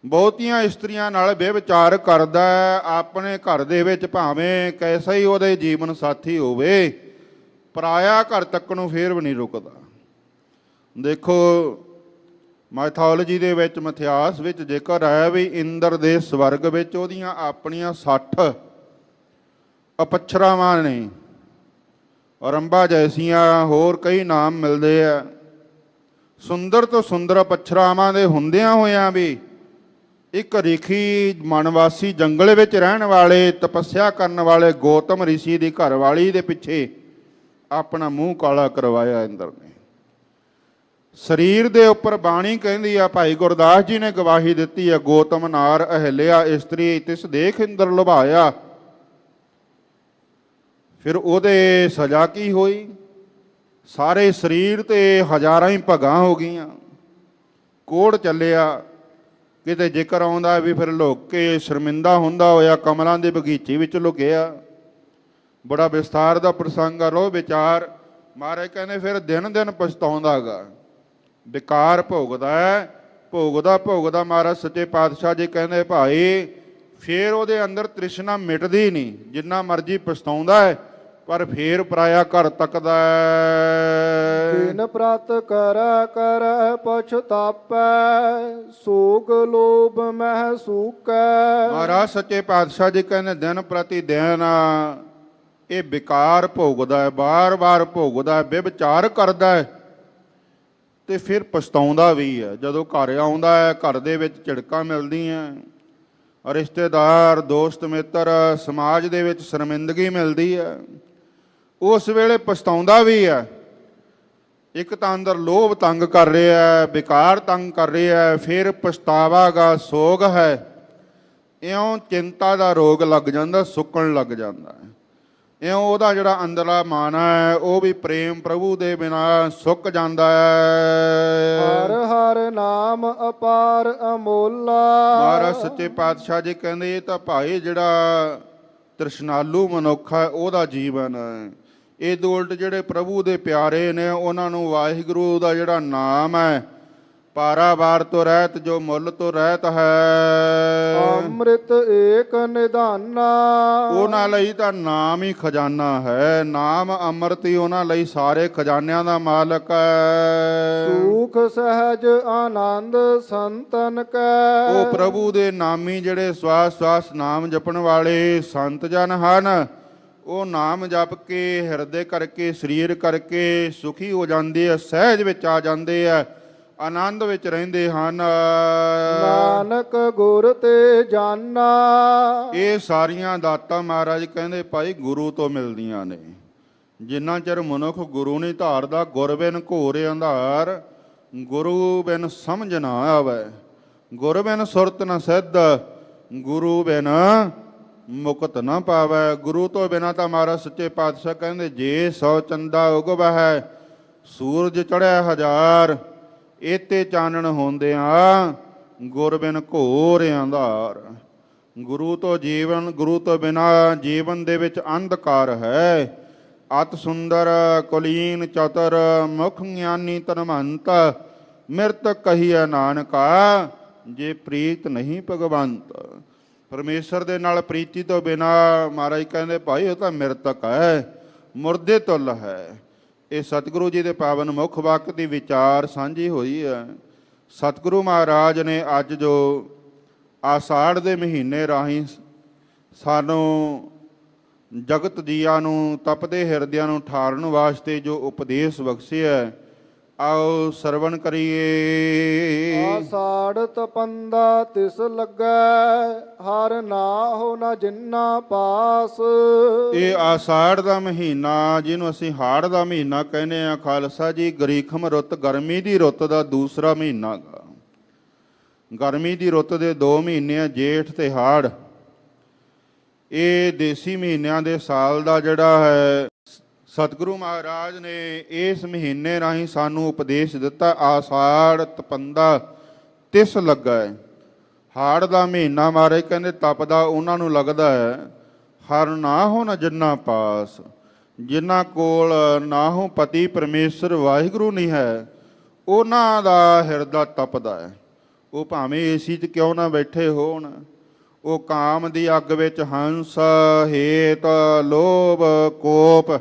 ਬਹੁਤੀਆਂ ਇਸਤਰੀਆਂ ਨਾਲ ਬੇਵਿਚਾਰ ਕਰਦਾ। ਆਪਣੇ ਘਰ ਦੇ ਵਿੱਚ ਭਾਵੇਂ ਕੈਸਾ ਹੀ ਉਹਦੇ ਜੀਵਨ ਸਾਥੀ ਹੋਵੇ, ਪਰਾਇਆ ਘਰ ਤੱਕ ਨੂੰ ਫੇਰ ਵੀ ਨਹੀਂ ਰੁਕਦਾ। ਦੇਖੋ ਮਾਈਥੋਲੋਜੀ ਦੇ ਵਿੱਚ, ਮਿਥਿਹਾਸ ਵਿੱਚ ਜ਼ਿਕਰ ਹੈ ਵੀ ਇੰਦਰ ਦੇ ਸਵਰਗ ਵਿੱਚ ਉਹਦੀਆਂ ਆਪਣੀਆਂ 60 ਅਪੱਛਰਾਵਾਂ ਨੇ। ਰੰਭਾ ਜੈਸੀਆਂ ਹੋਰ ਕਈ ਨਾਮ ਮਿਲਦੇ ਆ। ਸੁੰਦਰ ਤੋਂ ਸੁੰਦਰ ਅਪੱਛਰਾਵਾਂ ਦੇ ਹੁੰਦਿਆਂ ਹੋਇਆਂ ਵੀ ਇੱਕ ਰਿਖੀ ਮਨਵਾਸੀ ਜੰਗਲ ਵਿੱਚ ਰਹਿਣ ਵਾਲੇ ਤਪੱਸਿਆ ਕਰਨ ਵਾਲੇ ਗੌਤਮ ਰਿਸ਼ੀ ਦੀ ਘਰਵਾਲੀ ਦੇ ਪਿੱਛੇ ਆਪਣਾ ਮੂੰਹ ਕਾਲਾ ਕਰਵਾਇਆ ਇੰਦਰ ਨੇ। ਸਰੀਰ ਦੇ ਉੱਪਰ ਬਾਣੀ ਕਹਿੰਦੀ ਆ, ਭਾਈ ਗੁਰਦਾਸ ਜੀ ਨੇ ਗਵਾਹੀ ਦਿੱਤੀ ਆ, ਗੌਤਮ ਨਾਰ ਅਹਿਲਿਆ ਇਸਤਰੀ ਤਿਸ ਦੇਖ ਇੰਦਰ ਲੁਭਾਇਆ। ਫਿਰ ਉਹਦੇ ਸਜ਼ਾ ਕੀ ਹੋਈ? ਸਾਰੇ ਸਰੀਰ ਤੇ ਹਜ਼ਾਰਾਂ ਹੀ ਭਗਾਂ ਹੋ ਗਈਆਂ, ਕੋੜ ਚੱਲਿਆ। ਕਿਤੇ ਜ਼ਿਕਰ ਆਉਂਦਾ ਵੀ ਫਿਰ ਲੁਕ ਕੇ ਸ਼ਰਮਿੰਦਾ ਹੁੰਦਾ ਹੋਇਆ ਕਮਲਾਂ ਦੇ ਬਗੀਚੇ ਵਿੱਚ ਲੁਕਿਆ। ਬੜਾ ਵਿਸਥਾਰ ਦਾ ਪ੍ਰਸੰਗ ਆ, ਰੋ ਵਿਚਾਰ। ਮਹਾਰਾਜ ਕਹਿੰਦੇ ਫਿਰ ਦਿਨ ਦਿਨ ਪਛਤਾਉਂਦਾ ਗਾ, ਵਿਕਾਰ ਭੋਗਦਾ ਹੈ। ਭੋਗਦਾ ਭੋਗਦਾ ਮਹਾਰਾਜ ਸੱਚੇ ਪਾਤਸ਼ਾਹ ਜੀ ਕਹਿੰਦੇ ਭਾਈ ਫਿਰ ਉਹਦੇ ਅੰਦਰ ਤ੍ਰਿਸ਼ਨਾ ਮਿਟਦੀ ਨਹੀਂ। ਜਿੰਨਾ ਮਰਜ਼ੀ ਪਛਤਾਉਂਦਾ ਹੈ ਪਰ ਫੇਰ ਪਰਾਇਆ ਘਰ ਤੱਕਦਾ। ਦਿਨ ਪ੍ਰਤ ਕਰੈ ਕਰੈ ਪਛਤਾਪੈ, ਸੋਗ ਲੋਭ ਮਹਿ ਸੂਕੈ। ਮਹਾਰਾਜ ਸੱਚੇ ਪਾਤਸ਼ਾਹ ਜੀ ਕਹਿੰਦੇ ਦਿਨ ਪ੍ਰਤੀ ਦਿਨ ਇਹ ਵਿਕਾਰ ਭੋਗਦਾ ਹੈ, ਬਾਰ-ਬਾਰ ਭੋਗਦਾ ਹੈ, ਬੇਵਿਚਾਰ ਕਰਦਾ ਹੈ ਤੇ ਫਿਰ ਪਛਤਾਉਂਦਾ ਵੀ ਹੈ। ਜਦੋਂ ਘਰ ਆਉਂਦਾ ਹੈ, ਘਰ ਦੇ ਵਿੱਚ ਝਿੜਕਾਂ ਮਿਲਦੀਆਂ, ਰਿਸ਼ਤੇਦਾਰ, ਦੋਸਤ ਮਿੱਤਰ, ਸਮਾਜ ਦੇ ਵਿੱਚ ਸ਼ਰਮਿੰਦਗੀ ਮਿਲਦੀ ਹੈ, ਉਸ ਵੇਲੇ ਪਛਤਾਉਂਦਾ ਵੀ ਹੈ। ਇੱਕ ਤਾਂ ਅੰਦਰ ਲੋਭ ਤੰਗ ਕਰ ਰਿਹਾ ਹੈ, ਵਿਕਾਰ ਤੰਗ ਕਰ ਰਿਹਾ ਹੈ, ਫਿਰ ਪਛਤਾਵਾ ਗਾ, ਸੋਗ ਹੈ। ਇਉਂ ਚਿੰਤਾ ਦਾ ਰੋਗ ਲੱਗ ਜਾਂਦਾ, ਸੁੱਕਣ ਲੱਗ ਜਾਂਦਾ ਹੈ। ਇਉਂ ਉਹਦਾ ਜਿਹੜਾ ਅੰਦਰਲਾ ਮਨ ਹੈ ਉਹ ਵੀ ਪ੍ਰੇਮ ਪ੍ਰਭੂ ਦੇ ਬਿਨਾਂ ਸੁੱਕ ਜਾਂਦਾ ਹੈ। ਹਰ ਹਰ ਨਾਮ ਅਪਾਰ ਅਮੋਲਾ। ਮਹਾਰਾਜ ਸੱਚੇ ਪਾਤਸ਼ਾਹ ਜੀ ਕਹਿੰਦੇ ਇਹ ਤਾਂ ਭਾਈ ਜਿਹੜਾ ਤ੍ਰਿਸ਼ਨਾਲੂ ਮਨੁੱਖ ਹੈ ਉਹਦਾ ਜੀਵਨ ਹੈ। ਇਹ ਉਲਟ ਜਿਹੜੇ ਪ੍ਰਭੂ ਦੇ ਪਿਆਰੇ ਨੇ ਉਹਨਾਂ ਨੂੰ ਵਾਹਿਗੁਰੂ ਦਾ ਜਿਹੜਾ ਨਾਮ ਹੈ ਪਾਰਾਵਾਰ ਤੋਂ ਰਹਿਤ ਜੋ ਮੁੱਲ ਤੋਂ ਰਹਿਤ ਹੈ। ਅੰਮ੍ਰਿਤ ਏਕ ਨਿਧਾਨਾ, ਉਹਨਾਂ ਲਈ ਤਾਂ ਨਾਮ ਹੀ ਖਜ਼ਾਨਾ ਹੈ। ਨਾਮ ਅੰਮ੍ਰਿਤ ਹੀ ਉਹਨਾਂ ਲਈ ਸਾਰੇ ਖਜ਼ਾਨਿਆਂ ਦਾ ਮਾਲਕ ਹੈ। ਸੂਖ ਸਹਿਜ ਆਨੰਦ ਸੰਤਨ ਕੈ, ਉਹ ਪ੍ਰਭੂ ਦੇ ਨਾਮੀ ਜਿਹੜੇ ਸਵਾਸ ਸਵਾਸ ਨਾਮ ਜਪਣ ਵਾਲੇ ਸੰਤ ਜਨ ਹਨ, ਉਹ ਨਾਮ ਜਪ ਕੇ ਹਿਰਦੇ ਕਰਕੇ ਸਰੀਰ ਕਰਕੇ ਸੁਖੀ ਹੋ ਜਾਂਦੇ ਆ, ਸਹਿਜ ਵਿੱਚ ਆ ਜਾਂਦੇ ਆ, ਆਨੰਦ ਵਿੱਚ ਰਹਿੰਦੇ ਹਨ। ਨਾਨਕ ਗੁਰ ਤੇ ਜਾਨਾ, ਇਹ ਸਾਰੀਆਂ ਦਾਤਾਂ ਮਹਾਰਾਜ ਕਹਿੰਦੇ ਭਾਈ ਗੁਰੂ ਤੋਂ ਮਿਲਦੀਆਂ ਨੇ। ਜਿੰਨਾ ਚਿਰ ਮਨੁੱਖ ਗੁਰੂ ਨਹੀਂ ਧਾਰਦਾ, ਗੁਰ ਬਿਨ ਘੋਰ ਅੰਧਾਰ, ਗੁਰੂ ਬਿਨ ਸਮਝ ਨਾ ਆਵੇ, ਗੁਰ ਬਿਨ ਸੁਰਤ ਨ ਸਿੱਧ, ਗੁਰੂ ਬਿਨ ਮੁਕਤ ਨਾ ਪਾਵੇ। ਗੁਰੂ ਤੋਂ ਬਿਨਾਂ ਤਾਂ ਮਹਾਰਾਜ ਸੱਚੇ ਪਾਤਸ਼ਾਹ ਕਹਿੰਦੇ ਜੇ 100 ਚੰਦਾ ਉਗਵਹਿ, ਸੂਰਜ ਚੜ੍ਹਿਆ ਹਜ਼ਾਰ, ਏਤੇ ਚਾਨਣ ਹੁੰਦਿਆਂ ਗੁਰ ਬਿਨ ਘੋਰ ਅੰਧਾਰ। ਗੁਰੂ ਤੋਂ ਜੀਵਨ, ਗੁਰੂ ਤੋਂ ਬਿਨਾਂ ਜੀਵਨ ਦੇ ਵਿੱਚ ਅੰਧਕਾਰ ਹੈ। ਅਤ ਸੁੰਦਰ ਕੁਲੀਨ ਚਤੁਰ, ਮੁਖ ਗਿਆਨੀ ਧਨਵੰਤ, ਮਿਰਤ ਕਹੀਐ ਨਾਨਕਾ, ਜੇ ਪ੍ਰੀਤ ਨਹੀਂ ਭਗਵੰਤ। ਪਰਮੇਸ਼ਰ ਦੇ ਨਾਲ ਪ੍ਰੀਤੀ ਤੋਂ ਬਿਨਾਂ ਮਹਾਰਾਜ ਕਹਿੰਦੇ ਭਾਈ ਉਹ ਤਾਂ ਮਿਰਤਕ ਹੈ, ਮੁਰਦੇ ਤੁੱਲ ਹੈ। ਇਹ ਸਤਿਗੁਰੂ ਜੀ ਦੇ ਪਾਵਨ ਮੁੱਖ ਵਾਕ ਦੀ ਵਿਚਾਰ ਸਾਂਝੀ ਹੋਈ ਹੈ। ਸਤਿਗੁਰੂ ਮਹਾਰਾਜ ਨੇ ਅੱਜ ਜੋ ਆਸ਼ਾੜ ਦੇ ਮਹੀਨੇ ਰਾਹੀਂ ਸਾਨੂੰ ਜਗਤ ਜੀਆਂ ਨੂੰ, ਤਪਦੇ ਹਿਰਦਿਆਂ ਨੂੰ ਠਾਰਨ ਵਾਸਤੇ ਜੋ ਉਪਦੇਸ਼ ਬਖਸ਼ਿਆ, ਆਓ ਸਰਵਣ ਕਰੀਏ। ਆਸਾੜ ਤਪੰਦਾ ਤਿਸ ਲੱਗੈ, ਹਰ ਨਾਹੁ ਨ ਜਿੰਨਾ ਪਾਸ। ਇਹ ਆਸ਼ਾੜ ਦਾ ਮਹੀਨਾ, ਜਿਹਨੂੰ ਅਸੀਂ ਹਾੜ ਦਾ ਮਹੀਨਾ ਕਹਿੰਦੇ ਆ ਖਾਲਸਾ ਜੀ, ਗਰੀਖਮ ਰੁੱਤ, ਗਰਮੀ ਦੀ ਰੁੱਤ ਦਾ ਦੂਸਰਾ ਮਹੀਨਾ ਗਾ। ਗਰਮੀ ਦੀ ਰੁੱਤ ਦੇ 2 ਮਹੀਨੇ ਆ, ਜੇਠ ਤੇ ਹਾੜ। ਇਹ ਦੇਸੀ ਮਹੀਨਿਆਂ ਦੇ ਸਾਲ ਦਾ ਜਿਹੜਾ ਹੈ, ਸਤਿਗੁਰੂ ਮਹਾਰਾਜ ਨੇ ਇਸ ਮਹੀਨੇ ਰਾਹੀਂ ਸਾਨੂੰ ਉਪਦੇਸ਼ ਦਿੱਤਾ। ਆਸ਼ਾੜ ਤਪੰਦਾ ਤਿਸ ਲੱਗਾ ਹੈ। ਹਾੜ ਦਾ ਮਹੀਨਾ ਮਹਾਰਾਜ ਕਹਿੰਦੇ ਤਪਦਾ ਉਹਨਾਂ ਨੂੰ ਲੱਗਦਾ ਹੈ, ਹਰ ਨਾ ਹੋ ਨ ਜਿੰਨਾ ਪਾਸ, ਜਿਨ੍ਹਾਂ ਕੋਲ ਨਾ ਹੋ ਪਤੀ ਪਰਮੇਸ਼ਰ ਵਾਹਿਗੁਰੂ ਨਹੀਂ ਹੈ, ਉਹਨਾਂ ਦਾ ਹਿਰਦਾ ਤਪਦਾ ਹੈ। ਉਹ ਭਾਵੇਂ ਏਸੀ 'ਚ ਕਿਉਂ ਨਾ ਬੈਠੇ ਹੋਣ, ਉਹ ਕਾਮ ਦੀ ਅੱਗ ਵਿੱਚ ਹੰਸ, ਹੇਤ, ਲੋਭ, ਕੋਪ,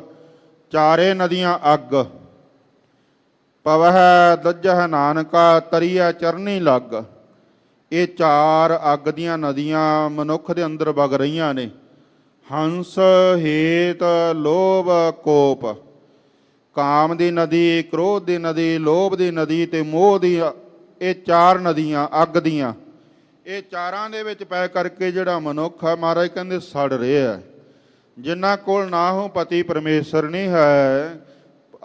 ਚਾਰੇ ਨਦੀਆਂ ਅੱਗ। ਪਵਹਿ ਦੱਜਹਿ ਨਾਨਕਾ, ਤਰੀਆ ਚਰਨੀ ਲੱਗ। ਇਹ 4 ਅੱਗ ਦੀਆਂ ਨਦੀਆਂ ਮਨੁੱਖ ਦੇ ਅੰਦਰ ਵਗ ਰਹੀਆਂ ਨੇ। ਹੰਸ, ਹੇਤ, ਲੋਭ, ਕੋਪ। ਕਾਮ ਦੀ ਨਦੀ, ਕ੍ਰੋਧ ਦੀ ਨਦੀ, ਲੋਭ ਦੀ ਨਦੀ ਤੇ ਮੋਹ ਦੀ, ਇਹ 4 ਨਦੀਆਂ ਅੱਗ ਦੀਆਂ। ਇਹ ਚਾਰਾਂ ਦੇ ਵਿੱਚ ਪੈ ਕਰਕੇ ਜਿਹੜਾ ਮਨੁੱਖ ਹੈ ਮਹਾਰਾਜ ਕਹਿੰਦੇ ਸੜ ਰਿਹਾ। ਜਿਨ੍ਹਾਂ ਕੋਲ ਨਾ ਹੋ ਪਤੀ ਪਰਮੇਸ਼ਰ ਨਹੀਂ ਹੈ,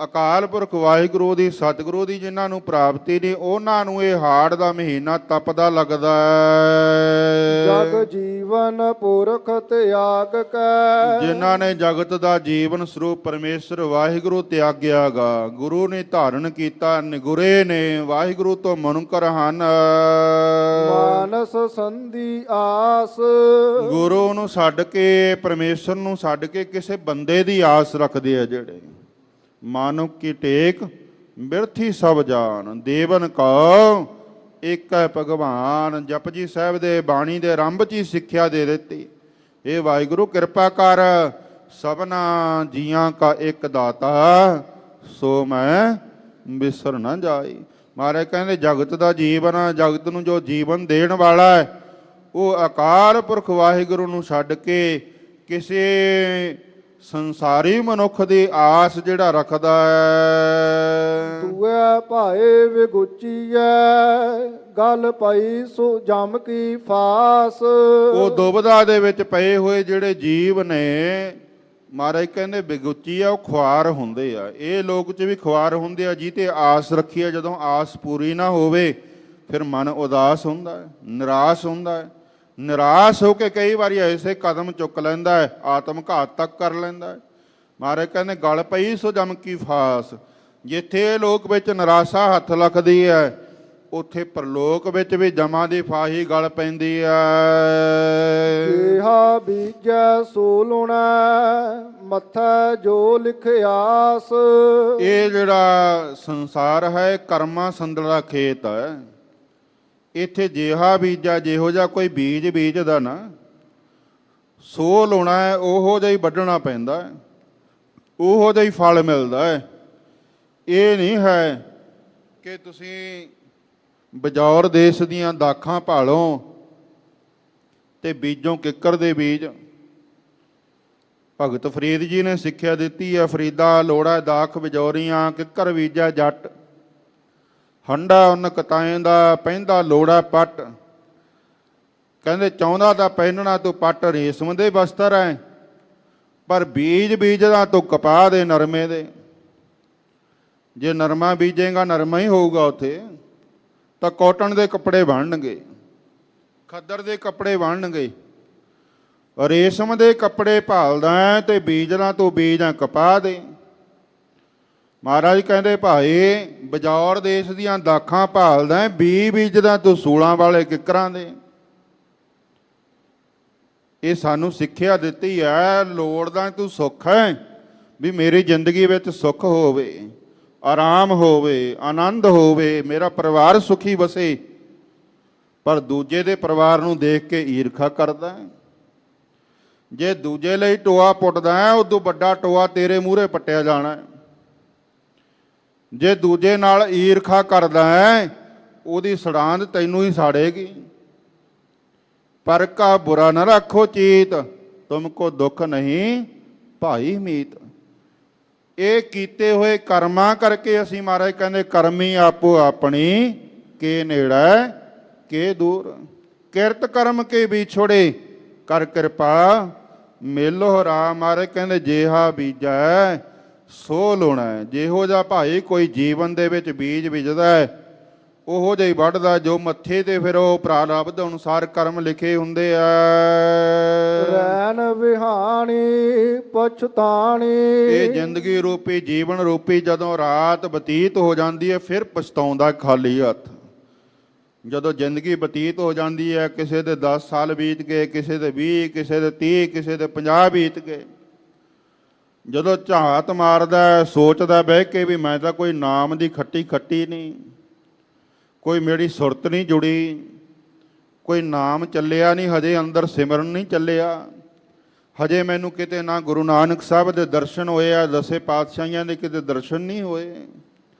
ਅਕਾਲ ਪੁਰਖ ਵਾਹਿਗੁਰੂ ਦੀ, ਸਤਿਗੁਰੂ ਦੀ ਜਿਨ੍ਹਾਂ ਨੂੰ ਪ੍ਰਾਪਤੀ ਨਹੀਂ, ਉਹਨਾਂ ਨੂੰ ਇਹ ਹਾੜ ਦਾ ਮਹੀਨਾ ਤਪਦਾ ਲੱਗਦਾ ਹੈ। ਜਗ ਜੀਵਨ ਪੁਰਖ ਤਿਆਗ ਕੈ, ਜਿਨ੍ਹਾਂ ਨੇ ਜਗਤ ਦਾ ਜੀਵਨ ਸਰੂਪ ਪਰਮੇਸ਼ਰ ਵਾਹਿਗੁਰੂ ਤਿਆਗਿਆ ਗਾ, ਗੁਰੂ ਨੇ ਧਾਰਨ ਕੀਤਾ, ਨਿਗੁਰੇ ਨੇ, ਵਾਹਿਗੁਰੂ ਤੋਂ ਮੁਨਕਰ ਹਨ। ਮਾਨਸ ਸੰਧੀ ਆਸ, ਗੁਰੂ ਨੂੰ ਛੱਡ ਕੇ, ਪਰਮੇਸ਼ਰ ਨੂੰ ਛੱਡ ਕੇ ਕਿਸੇ ਬੰਦੇ ਦੀ ਆਸ ਰੱਖਦੇ ਆ ਜਿਹੜੇ। ਮਾਨੁਖ ਕੀ ਟੇਕ ਬਿਰਥੀ ਸਭ ਜਾਨ, ਦੇਵਨ ਕਉ ਇੱਕ ਹੈ ਭਗਵਾਨ। ਜਪਜੀ ਸਾਹਿਬ ਦੇ ਬਾਣੀ ਦੇ ਆਰੰਭ 'ਚ ਹੀ ਸਿੱਖਿਆ ਦੇ ਦਿੱਤੀ, ਇਹ ਵਾਹਿਗੁਰੂ ਕਿਰਪਾ ਕਰ, ਸਭਨਾ ਜੀਆਂ ਕਾ ਇੱਕ ਦਾਤਾ, ਸੋ ਮੈਂ ਬਿਸਰ ਨਾ ਜਾਈ। ਮਹਾਰਾਜ ਕਹਿੰਦੇ ਜਗਤ ਦਾ ਜੀਵਨ, ਜਗਤ ਨੂੰ ਜੋ ਜੀਵਨ ਦੇਣ ਵਾਲਾ ਹੈ, ਉਹ ਅਕਾਲ ਪੁਰਖ ਵਾਹਿਗੁਰੂ ਨੂੰ ਛੱਡ ਕੇ ਕਿਸੇ ਸੰਸਾਰੀ ਮਨੁੱਖ ਦੀ ਆਸ ਜਿਹੜਾ ਰੱਖਦਾ ਹੈ। ਤੂਐ ਭਾਏ ਵਿਗੁਚੀਐ, ਗਲ ਪਈ ਸੋ ਜਮ ਕੀ ਫਾਸ। ਉਹ ਦੁਬਦਾ ਦੇ ਵਿੱਚ ਪਏ ਹੋਏ ਜਿਹੜੇ ਜੀਵ ਨੇ, ਮਹਾਰਾਜ ਕਹਿੰਦੇ ਬਿਗੁਚੀ ਆ, ਉਹ ਖੁਆਰ ਹੁੰਦੇ ਆ। ਇਹ ਲੋਕ 'ਚ ਵੀ ਖੁਆਰ ਹੁੰਦੇ ਆ, ਜਿਹਤੇ ਆਸ ਰੱਖੀ ਆ, ਜਦੋਂ ਆਸ ਪੂਰੀ ਨਾ ਹੋਵੇ ਫਿਰ ਮਨ ਉਦਾਸ ਹੁੰਦਾ ਹੈ, ਨਿਰਾਸ਼ ਹੁੰਦਾ ਹੈ। ਨਿਰਾਸ਼ ਹੋ ਕੇ ਕਈ ਵਾਰੀ ਐਸੇ ਕਦਮ ਚੁੱਕ ਲੈਂਦਾ ਹੈ, ਆਤਮ ਘਾਤ ਤੱਕ ਕਰ ਲੈਂਦਾ ਹੈ। ਮਹਾਰਾਜ ਕਹਿੰਦੇ ਗਲ ਪਈ ਸੋ ਜਮ ਕੀ ਫਾਸ। ਜਿੱਥੇ ਲੋਕ ਵਿੱਚ ਨਿਰਾਸ਼ਾ ਹੱਥ ਲੱਖਦੀ ਹੈ, ਉੱਥੇ ਪ੍ਰਲੋਕ ਵਿੱਚ ਵੀ ਜਮਾਂ ਦੀ ਫਾਹੀ ਗਲ ਪੈਂਦੀ ਹੈ। ਜਿਹਾ ਬੀਜੈ ਸੋ ਲੁਣੈ ਮੱਥੈ ਜੋ ਲਿਖਿਆਸ। ਇਹ ਜਿਹੜਾ ਸੰਸਾਰ ਹੈ ਕਰਮਾਂ ਸੰਦਲਾ ਖੇਤ ਹੈ। ਇੱਥੇ ਜਿਹਾ ਬੀਜਾ, ਜਿਹੋ ਜਿਹਾ ਕੋਈ ਬੀਜ ਬੀਜਦਾ ਨਾ, ਸੋ ਲਾਉਣਾ ਹੈ, ਉਹੋ ਜਿਹਾ ਹੀ ਵੱਢਣਾ ਪੈਂਦਾ ਹੈ, ਉਹੋ ਜਿਹਾ ਹੀ ਫਲ ਮਿਲਦਾ ਹੈ। ਇਹ ਨਹੀਂ ਹੈ ਕਿ ਤੁਸੀਂ ਬਜੌਰ ਦੇਸ਼ ਦੀਆਂ ਦਾਖਾਂ ਭਾਲੋ ਤੇ ਬੀਜੋਂ ਕਿੱਕਰ ਦੇ ਬੀਜ। ਭਗਤ ਫਰੀਦ ਜੀ ਨੇ ਸਿੱਖਿਆ ਦਿੱਤੀ ਹੈ, ਫਰੀਦਾ ਲੋੜਾ ਦਾਖ ਬਜੌਰੀਆਂ, ਕਿੱਕਰ ਬੀਜਾ ਜੱਟ, ਹੰਡਾ ਉਨ ਕਤਾਏ ਦਾ ਪੈਂਦਾ ਲੋੜਾ ਪੱਟ। ਕਹਿੰਦੇ ਚਾਹੁੰਦਾ ਤਾਂ ਪਹਿਨਣਾ ਤੂੰ ਪੱਟ ਰੇਸ਼ਮ ਦੇ ਬਸਤਰ ਹੈ, ਪਰ ਬੀਜ ਬੀਜਦਾ ਤੂੰ ਕਪਾਹ ਦੇ ਨਰਮੇ ਦੇ। ਜੇ ਨਰਮਾ ਬੀਜੇਗਾ ਨਰਮਾ ਹੀ ਹੋਊਗਾ ਉੱਥੇ, ਤਾਂ ਕੋਟਨ ਦੇ ਕੱਪੜੇ ਬਣਨਗੇ, ਖੱਦਰ ਦੇ ਕੱਪੜੇ ਬਣਨਗੇ। ਰੇਸ਼ਮ ਦੇ ਕੱਪੜੇ ਭਾਲਦਾ ਹੈ ਤੇ ਬੀਜਣਾ ਤੂੰ ਬੀਜ ਆ ਕਪਾਹ ਦੇ। ਮਹਾਰਾਜ ਕਹਿੰਦੇ ਭਾਈ ਬਜੌਰ ਦੇਸ਼ ਦੀਆਂ ਦਾਖਾਂ ਭਾਲਦਾ, ਬੀਜਦਾ ਤੂੰ ਸੂਲਾਂ ਵਾਲੇ ਕਿੱਕਰਾਂ ਦੇ। ਇਹ ਸਾਨੂੰ ਸਿੱਖਿਆ ਦਿੱਤੀ ਹੈ। ਲੋੜਦਾ ਤੂੰ ਸੁੱਖ ਹੈ ਵੀ ਮੇਰੀ ਜ਼ਿੰਦਗੀ ਵਿੱਚ ਸੁੱਖ ਹੋਵੇ, ਆਰਾਮ ਹੋਵੇ, ਆਨੰਦ ਹੋਵੇ, ਮੇਰਾ ਪਰਿਵਾਰ ਸੁਖੀ ਵਸੇ, ਪਰ ਦੂਜੇ ਦੇ ਪਰਿਵਾਰ ਨੂੰ ਦੇਖ ਕੇ ਈਰਖਾ ਕਰਦਾ। ਜੇ ਦੂਜੇ ਲਈ ਟੋਆ ਪੁੱਟਦਾ ਹੈ, ਉਦੋਂ ਵੱਡਾ ਟੋਆ ਤੇਰੇ ਮੂਹਰੇ ਪੱਟਿਆ ਜਾਣਾ। ਜੇ ਦੂਜੇ ਨਾਲ ਈਰਖਾ ਕਰਦਾ ਹੈ, ਉਹਦੀ ਸੜਾਂਦ ਤੈਨੂੰ ਹੀ ਸਾੜੇਗੀ। ਪਰ ਕਾ ਬੁਰਾ ਨਾ ਰੱਖੋ ਚੀਤ, ਤੁਮਕੋ ਦੁੱਖ ਨਹੀਂ ਭਾਈ ਮੀਤ। ਇਹ ਕੀਤੇ ਹੋਏ ਕਰਮਾਂ ਕਰਕੇ ਅਸੀਂ, ਮਹਾਰਾਜ ਕਹਿੰਦੇ ਕਰਮੀ ਆਪੋ ਆਪਣੀ ਕੇ ਨੇੜਾ ਕੇ ਦੂਰ। ਕਿਰਤ ਕਰਮ ਕੇ ਵਿਛੋੜੇ ਕਰ ਕਿਰਪਾ ਮੇਲੋ ਰਾਮ। ਮਹਾਰਾਜ ਕਹਿੰਦੇ ਜਿਹਾ ਬੀਜੈ ਸੋ ਲਾਉਣਾ। ਜਿਹੋ ਜਿਹਾ ਭਾਈ ਕੋਈ ਜੀਵਨ ਦੇ ਵਿੱਚ ਬੀਜ ਬੀਜਦਾ ਹੈ, ਉਹੋ ਜਿਹਾ ਹੀ ਵੱਢਦਾ। ਜੋ ਮੱਥੇ ਤੇ ਫਿਰ ਉਹ ਪ੍ਰਾਰਬਧ ਅਨੁਸਾਰ ਕਰਮ ਲਿਖੇ ਹੁੰਦੇ ਆ। ਰੈਣ ਵਿਹਾਣੀ ਪਛਤਾਣੀ। ਇਹ ਜ਼ਿੰਦਗੀ ਰੂਪੀ ਜੀਵਨ ਰੂਪੀ ਜਦੋਂ ਰਾਤ ਬਤੀਤ ਹੋ ਜਾਂਦੀ ਹੈ, ਫਿਰ ਪਛਤਾਉਂਦਾ ਖਾਲੀ ਹੱਥ। ਜਦੋਂ ਜ਼ਿੰਦਗੀ ਬਤੀਤ ਹੋ ਜਾਂਦੀ ਹੈ, ਕਿਸੇ ਦੇ 10 ਸਾਲ ਬੀਤ ਗਏ, ਕਿਸੇ ਦੇ 20, ਕਿਸੇ ਦੇ 30, ਕਿਸੇ ਦੇ 50 ਬੀਤ ਗਏ। ਜਦੋਂ ਝਾਤ ਮਾਰਦਾ, ਸੋਚਦਾ ਬਹਿ ਕੇ ਵੀ ਮੈਂ ਤਾਂ ਕੋਈ ਨਾਮ ਦੀ ਖੱਟੀ ਖੱਟੀ ਨਹੀਂ, ਕੋਈ ਮੇਰੀ ਸੁਰਤ ਨਹੀਂ ਜੁੜੀ, ਕੋਈ ਨਾਮ ਚੱਲਿਆ ਨਹੀਂ, ਹਜੇ ਅੰਦਰ ਸਿਮਰਨ ਨਹੀਂ ਚੱਲਿਆ, ਹਜੇ ਮੈਨੂੰ ਕਿਤੇ ਨਾ ਗੁਰੂ ਨਾਨਕ ਸਾਹਿਬ ਦੇ ਦਰਸ਼ਨ ਹੋਏ ਆ, 10 ਪਾਤਸ਼ਾਹੀਆਂ ਦੇ ਕਿਤੇ ਦਰਸ਼ਨ ਨਹੀਂ ਹੋਏ,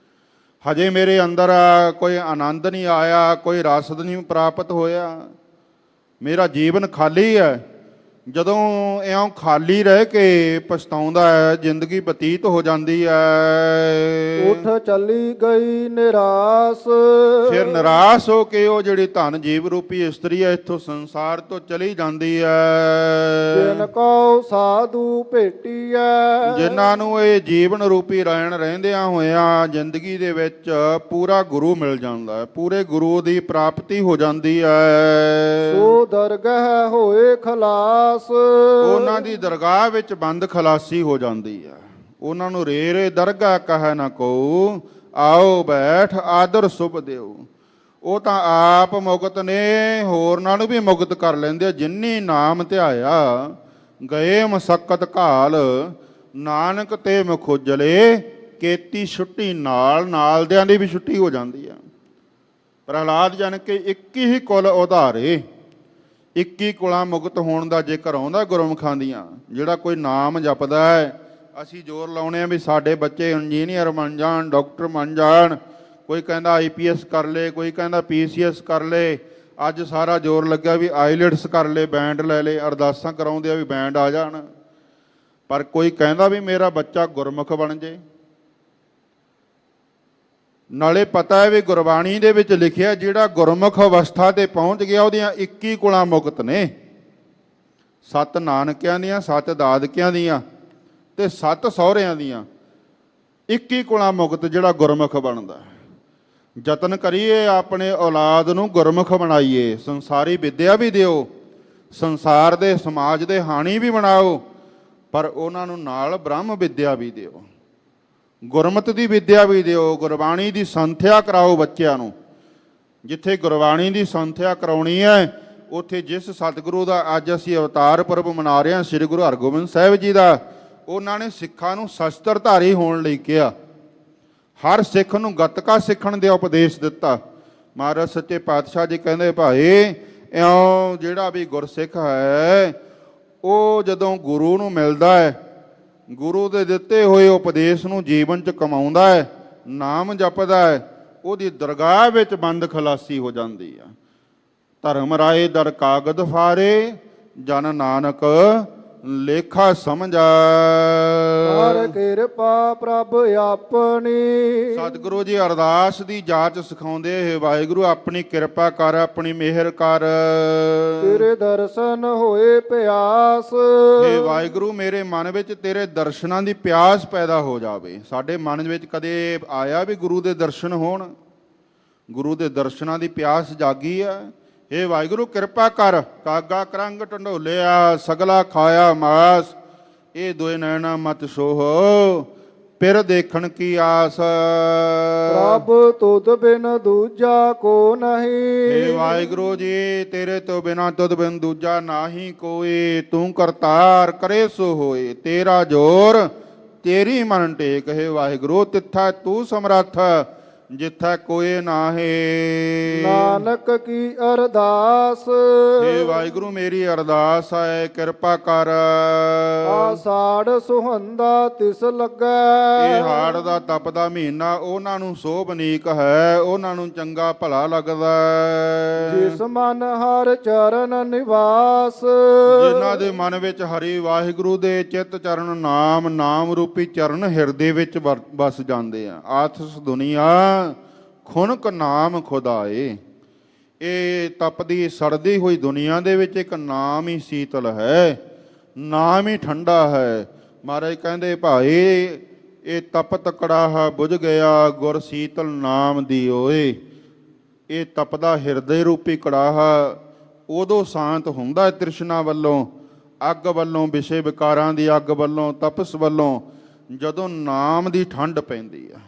ਹਜੇ ਮੇਰੇ ਅੰਦਰ ਕੋਈ ਆਨੰਦ ਨਹੀਂ ਆਇਆ, ਕੋਈ ਰਸਦ ਨਹੀਂ ਪ੍ਰਾਪਤ ਹੋਇਆ, ਮੇਰਾ ਜੀਵਨ ਖਾਲੀ ਹੈ। ਜਦੋਂ ਇਉਂ ਖਾਲੀ ਰਹਿ ਕੇ ਪਛਤਾਉਂਦਾ ਹੈ, ਜ਼ਿੰਦਗੀ ਬਤੀਤ ਹੋ ਜਾਂਦੀ ਹੈ। ਉਠ ਚੱਲੀ ਗਈ ਨਿਰਾਸ। ਫਿਰ ਨਿਰਾਸ਼ ਹੋ ਕੇ ਉਹ ਜਿਹੜੀ ਧਨ ਜੀਵ ਰੂਪੀ ਇਸਤਰੀ ਹੈ, ਇੱਥੋਂ ਸੰਸਾਰ ਤੋਂ ਚਲੀ ਜਾਂਦੀ ਹੈ। ਜਿਨ ਕੋ ਸਾਧੂ ਭੇਟੀਐ। ਜਿਨ੍ਹਾਂ ਨੂੰ ਇਹ ਜੀਵਨ ਰੂਪੀ ਰਹਿਣ ਰਹਿੰਦਿਆਂ ਹੋਇਆਂ ਜ਼ਿੰਦਗੀ ਦੇ ਵਿੱਚ ਪੂਰਾ ਗੁਰੂ ਮਿਲ ਜਾਂਦਾ ਹੈ, ਪੂਰੇ ਗੁਰੂ ਦੀ ਪ੍ਰਾਪਤੀ ਹੋ ਜਾਂਦੀ ਹੈ। ਸੋ ਦਰਗਹ ਹੋਏ ਖਲਾਸ। ਉਹਨਾਂ ਦੀ ਦਰਗਾਹ ਵਿੱਚ ਬੰਦ ਖਲਾਸੀ ਹੋ ਜਾਂਦੀ ਹੈ। ਉਹਨਾਂ ਨੂੰ ਰੇ ਰੇ ਦਰਗਾਹ ਕਹੈ ਨਾ ਕੋ, ਆਓ ਬੈਠ ਆਦਰ ਸੁਭ ਦਿਓ। ਉਹ ਤਾਂ ਆਪ ਮੁਕਤ ਨੇ, ਹੋਰਨਾਂ ਨੂੰ ਵੀ ਮੁਕਤ ਕਰ ਲੈਂਦੇ। ਜਿਨ੍ਹੀ ਨਾਮ ਧਿਆਇਆ ਗਏ ਮਸਕਤ ਘਾਲ, ਨਾਨਕ ਤੇ ਮੁਖੁਜਲੇ ਕੀਤੀ ਛੁੱਟੀ ਨਾਲ। ਨਾਲਦਿਆਂ ਦੀ ਵੀ ਛੁੱਟੀ ਹੋ ਜਾਂਦੀ ਹੈ। ਪ੍ਰਹਲਾਦ ਜਨ ਕੇ 21 ਕੁਲ ਉਧਾਰੇ। 21 ਕੁਲਾਂ ਮੁਕਤ ਹੋਣ ਦਾ ਜ਼ਿਕਰ ਆਉਂਦਾ ਗੁਰਮੁਖਾਂ ਦੀਆਂ। ਜਿਹੜਾ ਕੋਈ ਨਾਮ ਜਪਦਾ ਹੈ, ਅਸੀਂ ਜ਼ੋਰ ਲਾਉਣੇ ਆ ਵੀ ਸਾਡੇ ਬੱਚੇ ਇੰਜੀਨੀਅਰ ਬਣ ਜਾਣ, ਡਾਕਟਰ ਬਣ ਜਾਣ। ਕੋਈ ਕਹਿੰਦਾ IPS ਕਰ ਲੇ, ਕੋਈ ਕਹਿੰਦਾ PCS ਕਰ ਲੇ। ਅੱਜ ਸਾਰਾ ਜ਼ੋਰ ਲੱਗਾ ਵੀ ਆਈਲੈਟਸ ਕਰ ਲੇ, ਬੈਂਡ ਲੈ ਲੇ। ਅਰਦਾਸਾਂ ਕਰਾਉਂਦੇ ਆ ਵੀ ਬੈਂਡ ਆ ਜਾਣ। ਪਰ ਕੋਈ ਕਹਿੰਦਾ ਵੀ ਮੇਰਾ ਬੱਚਾ ਗੁਰਮੁਖ ਬਣ ਜੇ। ਨਾਲੇ ਪਤਾ ਹੈ ਵੀ ਗੁਰਬਾਣੀ ਦੇ ਵਿੱਚ ਲਿਖਿਆ ਜਿਹੜਾ ਗੁਰਮੁਖ ਅਵਸਥਾ ਤੇ ਪਹੁੰਚ ਗਿਆ ਉਹਦੀਆਂ 21 ਕੁਲਾਂ ਮੁਕਤ ਨੇ। 7 ਨਾਨਕਿਆਂ ਦੀਆਂ, 7 ਦਾਦਕਿਆਂ ਦੀਆਂ ਤੇ 7 ਸਹੁਰਿਆਂ ਦੀਆਂ। 21 ਕੁਲਾਂ ਮੁਕਤ ਜਿਹੜਾ ਗੁਰਮੁਖ ਬਣਦਾ। ਯਤਨ ਕਰੀਏ ਆਪਣੇ ਔਲਾਦ ਨੂੰ ਗੁਰਮੁਖ ਬਣਾਈਏ। ਸੰਸਾਰੀ ਵਿੱਦਿਆ ਵੀ ਦਿਓ, ਸੰਸਾਰ ਦੇ ਸਮਾਜ ਦੇ ਹਾਣੀ ਵੀ ਬਣਾਓ, ਪਰ ਉਹਨਾਂ ਨੂੰ ਨਾਲ ਬ੍ਰਹਮ ਵਿੱਦਿਆ ਵੀ ਦਿਓ, ਗੁਰਮਤਿ ਦੀ ਵਿੱਦਿਆ ਵੀ ਦਿਓ। ਗੁਰਬਾਣੀ ਦੀ ਸੰਥਿਆ ਕਰਾਓ ਬੱਚਿਆਂ ਨੂੰ। ਜਿੱਥੇ ਗੁਰਬਾਣੀ ਦੀ ਸੰਥਿਆ ਕਰਾਉਣੀ ਹੈ, ਉੱਥੇ ਜਿਸ ਸਤਿਗੁਰੂ ਦਾ ਅੱਜ ਅਸੀਂ ਅਵਤਾਰ ਪੁਰਬ ਮਨਾ ਰਹੇ ਹਾਂ, ਸ੍ਰੀ ਗੁਰੂ ਹਰਗੋਬਿੰਦ ਸਾਹਿਬ ਜੀ ਦਾ, ਉਹਨਾਂ ਨੇ ਸਿੱਖਾਂ ਨੂੰ ਸ਼ਸਤਰਧਾਰੀ ਹੋਣ ਲਈ ਕਿਹਾ। ਹਰ ਸਿੱਖ ਨੂੰ ਗੱਤਕਾ ਸਿੱਖਣ ਦਾ ਉਪਦੇਸ਼ ਦਿੱਤਾ। ਮਹਾਰਾਜ ਸੱਚੇ ਪਾਤਸ਼ਾਹ ਜੀ ਕਹਿੰਦੇ, ਭਾਈ ਇਉਂ ਜਿਹੜਾ ਵੀ ਗੁਰਸਿੱਖ ਹੈ, ਉਹ ਜਦੋਂ ਗੁਰੂ ਨੂੰ ਮਿਲਦਾ ਹੈ, ਗੁਰੂ ਦੇ ਦਿੱਤੇ ਹੋਏ ਉਪਦੇਸ਼ ਨੂੰ ਜੀਵਨ 'ਚ ਕਮਾਉਂਦਾ ਹੈ, ਨਾਮ ਜਪਦਾ ਹੈ, ਉਹਦੀ ਦਰਗਾਹ ਵਿੱਚ ਬੰਦ ਖਲਾਸੀ ਹੋ ਜਾਂਦੀ ਆ। ਧਰਮ ਰਾਏ ਦਰ ਕਾਗਦ ਫਾਰੇ, ਜਨ ਨਾਨਕ ਲੇਖਾ ਸਮਝਾ। ਹਰ ਕਿਰਪਾ ਪ੍ਰਭ ਆਪਣੀ, ਸਤਿਗੁਰੂ ਜੀ ਅਰਦਾਸ ਦੀ ਜਾਚ ਸਿਖਾਉਂਦੇ, ਹੈ ਵਾਹਿਗੁਰੂ ਆਪਣੀ ਕਿਰਪਾ ਕਰ, ਆਪਣੀ ਮਿਹਰ ਕਰ। ਤੇਰੇ ਦਰਸ਼ਨ ਹੋਏ ਪਿਆਸ, ਹੇ ਵਾਹਿਗੁਰੂ ਮੇਰੇ ਮਨ ਵਿੱਚ ਤੇਰੇ ਦਰਸ਼ਨਾਂ ਦੀ ਪਿਆਸ ਪੈਦਾ ਹੋ ਜਾਵੇ। ਸਾਡੇ ਮਨ ਵਿੱਚ ਕਦੇ ਆਇਆ ਵੀ ਗੁਰੂ ਦੇ ਦਰਸ਼ਨ ਹੋਣ? ਗੁਰੂ ਦੇ ਦਰਸ਼ਨਾਂ ਦੀ ਪਿਆਸ ਜਾਗੀ ਆ। ਹੇ ਵਾਹਿਗੁਰੂ ਕਿਰਪਾ ਕਰ, ਕਾਗਾ ਕਰੰਗ ਢੰਡੋਲਿਆ, ਸਗਲਾ ਖਾਇਆ ਮਾਸ, ਇਹ ਦੋਏ ਨੈਣਾ ਮਤ ਸੋਹ, ਪਿਰ ਦੇਖਣ ਕੀ ਆਸ। ਪ੍ਰਭ ਤੁਧ ਬਿਨ ਦੂਜਾ ਕੋ ਨਹੀਂ, ਹੇ ਵਾਹਿਗੁਰੂ ਜੀ ਤੇਰੇ ਤੋਂ ਬਿਨਾ ਤੁਧ ਬਿਨ ਦੂਜਾ ਨਾਹੀ ਕੋਈ, ਤੂੰ ਕਰਤਾਰ ਕਰੇ ਸੋ ਹੋਏ, ਤੇਰਾ ਜੋਰ ਤੇਰੀ ਮਨ ਟੇਕ। ਹੇ ਵਾਹਿਗੁਰੂ ਤਿੱਥਾ ਤੂੰ ਸਮਰੱਥ, ਜਿੱਥਾ ਕੋਏ ਨਾਹੀ। ਨਾਨਕ ਕੀ ਅਰਦਾਸ, ਹੇ ਵਾਹਿਗੁਰੂ ਮੇਰੀ ਅਰਦਾਸ ਹੈ, ਕਿਰਪਾ ਕਰ। ਆਸਾੜ ਸੁਹੰਦਾ ਤਿਸ ਲੱਗੈ, ਇਹ ਹਾੜ ਦਾ ਤਪਦਾ ਮਹੀਨਾ ਉਹਨਾਂ ਨੂੰ ਸੋਭਨੀਕ ਹੈ, ਉਹਨਾਂ ਨੂੰ ਚੰਗਾ ਭਲਾ ਲੱਗਦਾ ਹੈ। ਜਿਸ ਮਨ ਹਰ ਚਰਨ ਨਿਵਾਸ, ਜਿਨ੍ਹਾਂ ਦੇ ਮਨ ਵਿੱਚ ਹਰੀ ਵਾਹਿਗੁਰੂ ਦੇ ਚਿੱਤ ਚਰਨ ਨਾਮ, ਨਾਮ ਰੂਪੀ ਚਰਨ ਹਿਰਦੇ ਵਿੱਚ ਵਸ ਜਾਂਦੇ ਆ। ਆਥਸ ਦੁਨੀਆ ਖੁਨਕ ਨਾਮ ਖੁਦਾਏ। ਇਹ ਤਪਦੀ ਸੜਦੀ ਹੋਈ ਦੁਨੀਆ ਦੇ ਵਿੱਚ ਇੱਕ ਨਾਮ ਹੀ ਸੀਤਲ ਹੈ, ਨਾਮ ਹੀ ਠੰਡਾ ਹੈ। ਮਹਾਰਾਜ ਕਹਿੰਦੇ, ਭਾਈ ਇਹ ਤਪਤ ਕੜਾਹਾ ਬੁਝ ਗਿਆ, ਗੁਰ ਸੀਤਲ ਨਾਮ ਦੀ ਓਏ। ਇਹ ਤਪਦਾ ਹਿਰਦੇ ਰੂਪੀ ਕੜਾਹਾ ਉਦੋਂ ਸ਼ਾਂਤ ਹੁੰਦਾ ਹੈ ਤ੍ਰਿਸ਼ਨਾ ਵੱਲੋਂ, ਅੱਗ ਵੱਲੋਂ, ਵਿਸ਼ੇ ਵਿਕਾਰਾਂ ਦੀ ਅੱਗ ਵੱਲੋਂ, ਤਪਸ ਵੱਲੋਂ, ਜਦੋਂ ਨਾਮ ਦੀ ਠੰਡ ਪੈਂਦੀ ਆ।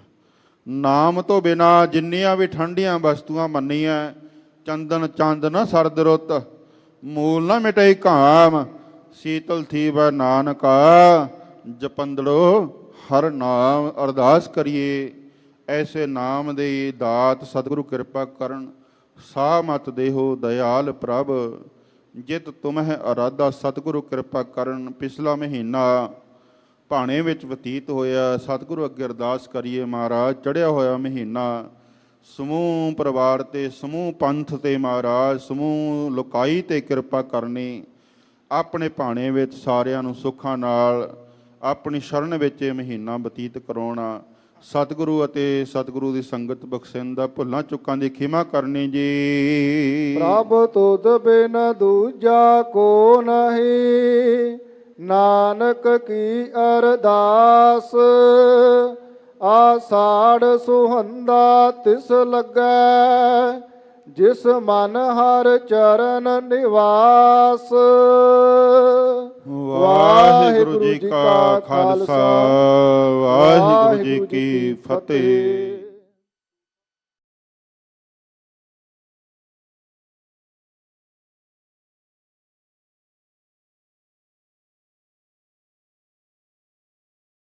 ਨਾਮ ਤੋਂ ਬਿਨਾ ਜਿੰਨੀਆਂ ਵੀ ਠੰਡੀਆਂ ਵਸਤੂਆਂ ਮੰਨੀਆਂ, ਚੰਦਨ ਚੰਦ ਨਾ ਸਰਦ ਰੁੱਤ, ਮੂਲ ਨਾ ਮਿਟਾਈ ਘਾਮ, ਸੀਤਲ ਥੀ ਵੈ ਨਾਨਕਾ, ਜਪੰਦੜੋ ਹਰ ਨਾਮ। ਅਰਦਾਸ ਕਰੀਏ ਐਸੇ ਨਾਮ ਦੇ ਦਾਤ ਸਤਿਗੁਰੂ ਕਿਰਪਾ ਕਰਨ। ਸਾਹ ਮਤ ਦੇਹੋ ਦਇਆਲ ਪ੍ਰਭ, ਜਿਤ ਤੁਮਹਿ ਅਰਾਧਾ ਸਤਿਗੁਰੂ ਕਿਰਪਾ ਕਰਨ। ਪਿਛਲਾ ਮਹੀਨਾ ਭਾਣੇ ਵਿੱਚ ਬਤੀਤ ਹੋਇਆ, ਸਤਿਗੁਰੂ ਅੱਗੇ ਅਰਦਾਸ ਕਰੀਏ, ਮਹਾਰਾਜ ਚੜ੍ਹਿਆ ਹੋਇਆ ਮਹੀਨਾ ਸਮੂਹ ਪਰਿਵਾਰ ਤੇ, ਸਮੂਹ ਪੰਥ ਤੇ, ਮਹਾਰਾਜ ਸਮੂਹ ਲੋਕਾਈ ਤੇ ਕਿਰਪਾ ਕਰਨੀ। ਆਪਣੇ ਭਾਣੇ ਵਿੱਚ ਸਾਰਿਆਂ ਨੂੰ ਸੁੱਖਾਂ ਨਾਲ ਆਪਣੀ ਸ਼ਰਨ ਵਿੱਚ ਇਹ ਮਹੀਨਾ ਬਤੀਤ ਕਰਾਉਣਾ। ਸਤਿਗੁਰੂ ਅਤੇ ਸਤਿਗੁਰੂ ਦੀ ਸੰਗਤ ਬਖਸ਼ਿੰਦਾ, ਭੁੱਲਾਂ ਚੁੱਕਾਂ ਦੀ ਖਿਮਾ ਕਰਨੀ ਜੀ। ਪ੍ਰਭ ਤੁਧ ਬਿਨ ਦੂਜਾ ਕੋ ਨਹੀਂ, ਨਾਨਕ ਕੀ ਅਰਦਾਸ। ਆਸਾੜ ਸੁਹੰਦਾ ਤਿਸ ਲੱਗੈ, ਜਿਸ ਮਨ ਹਰ ਚਰਨ ਨਿਵਾਸ। ਵਾਹਿਗੁਰੂ ਜੀ ਕਾ ਖਾਲਸਾ, ਵਾਹਿਗੁਰੂ ਜੀ ਕੀ ਫਤਿਹ।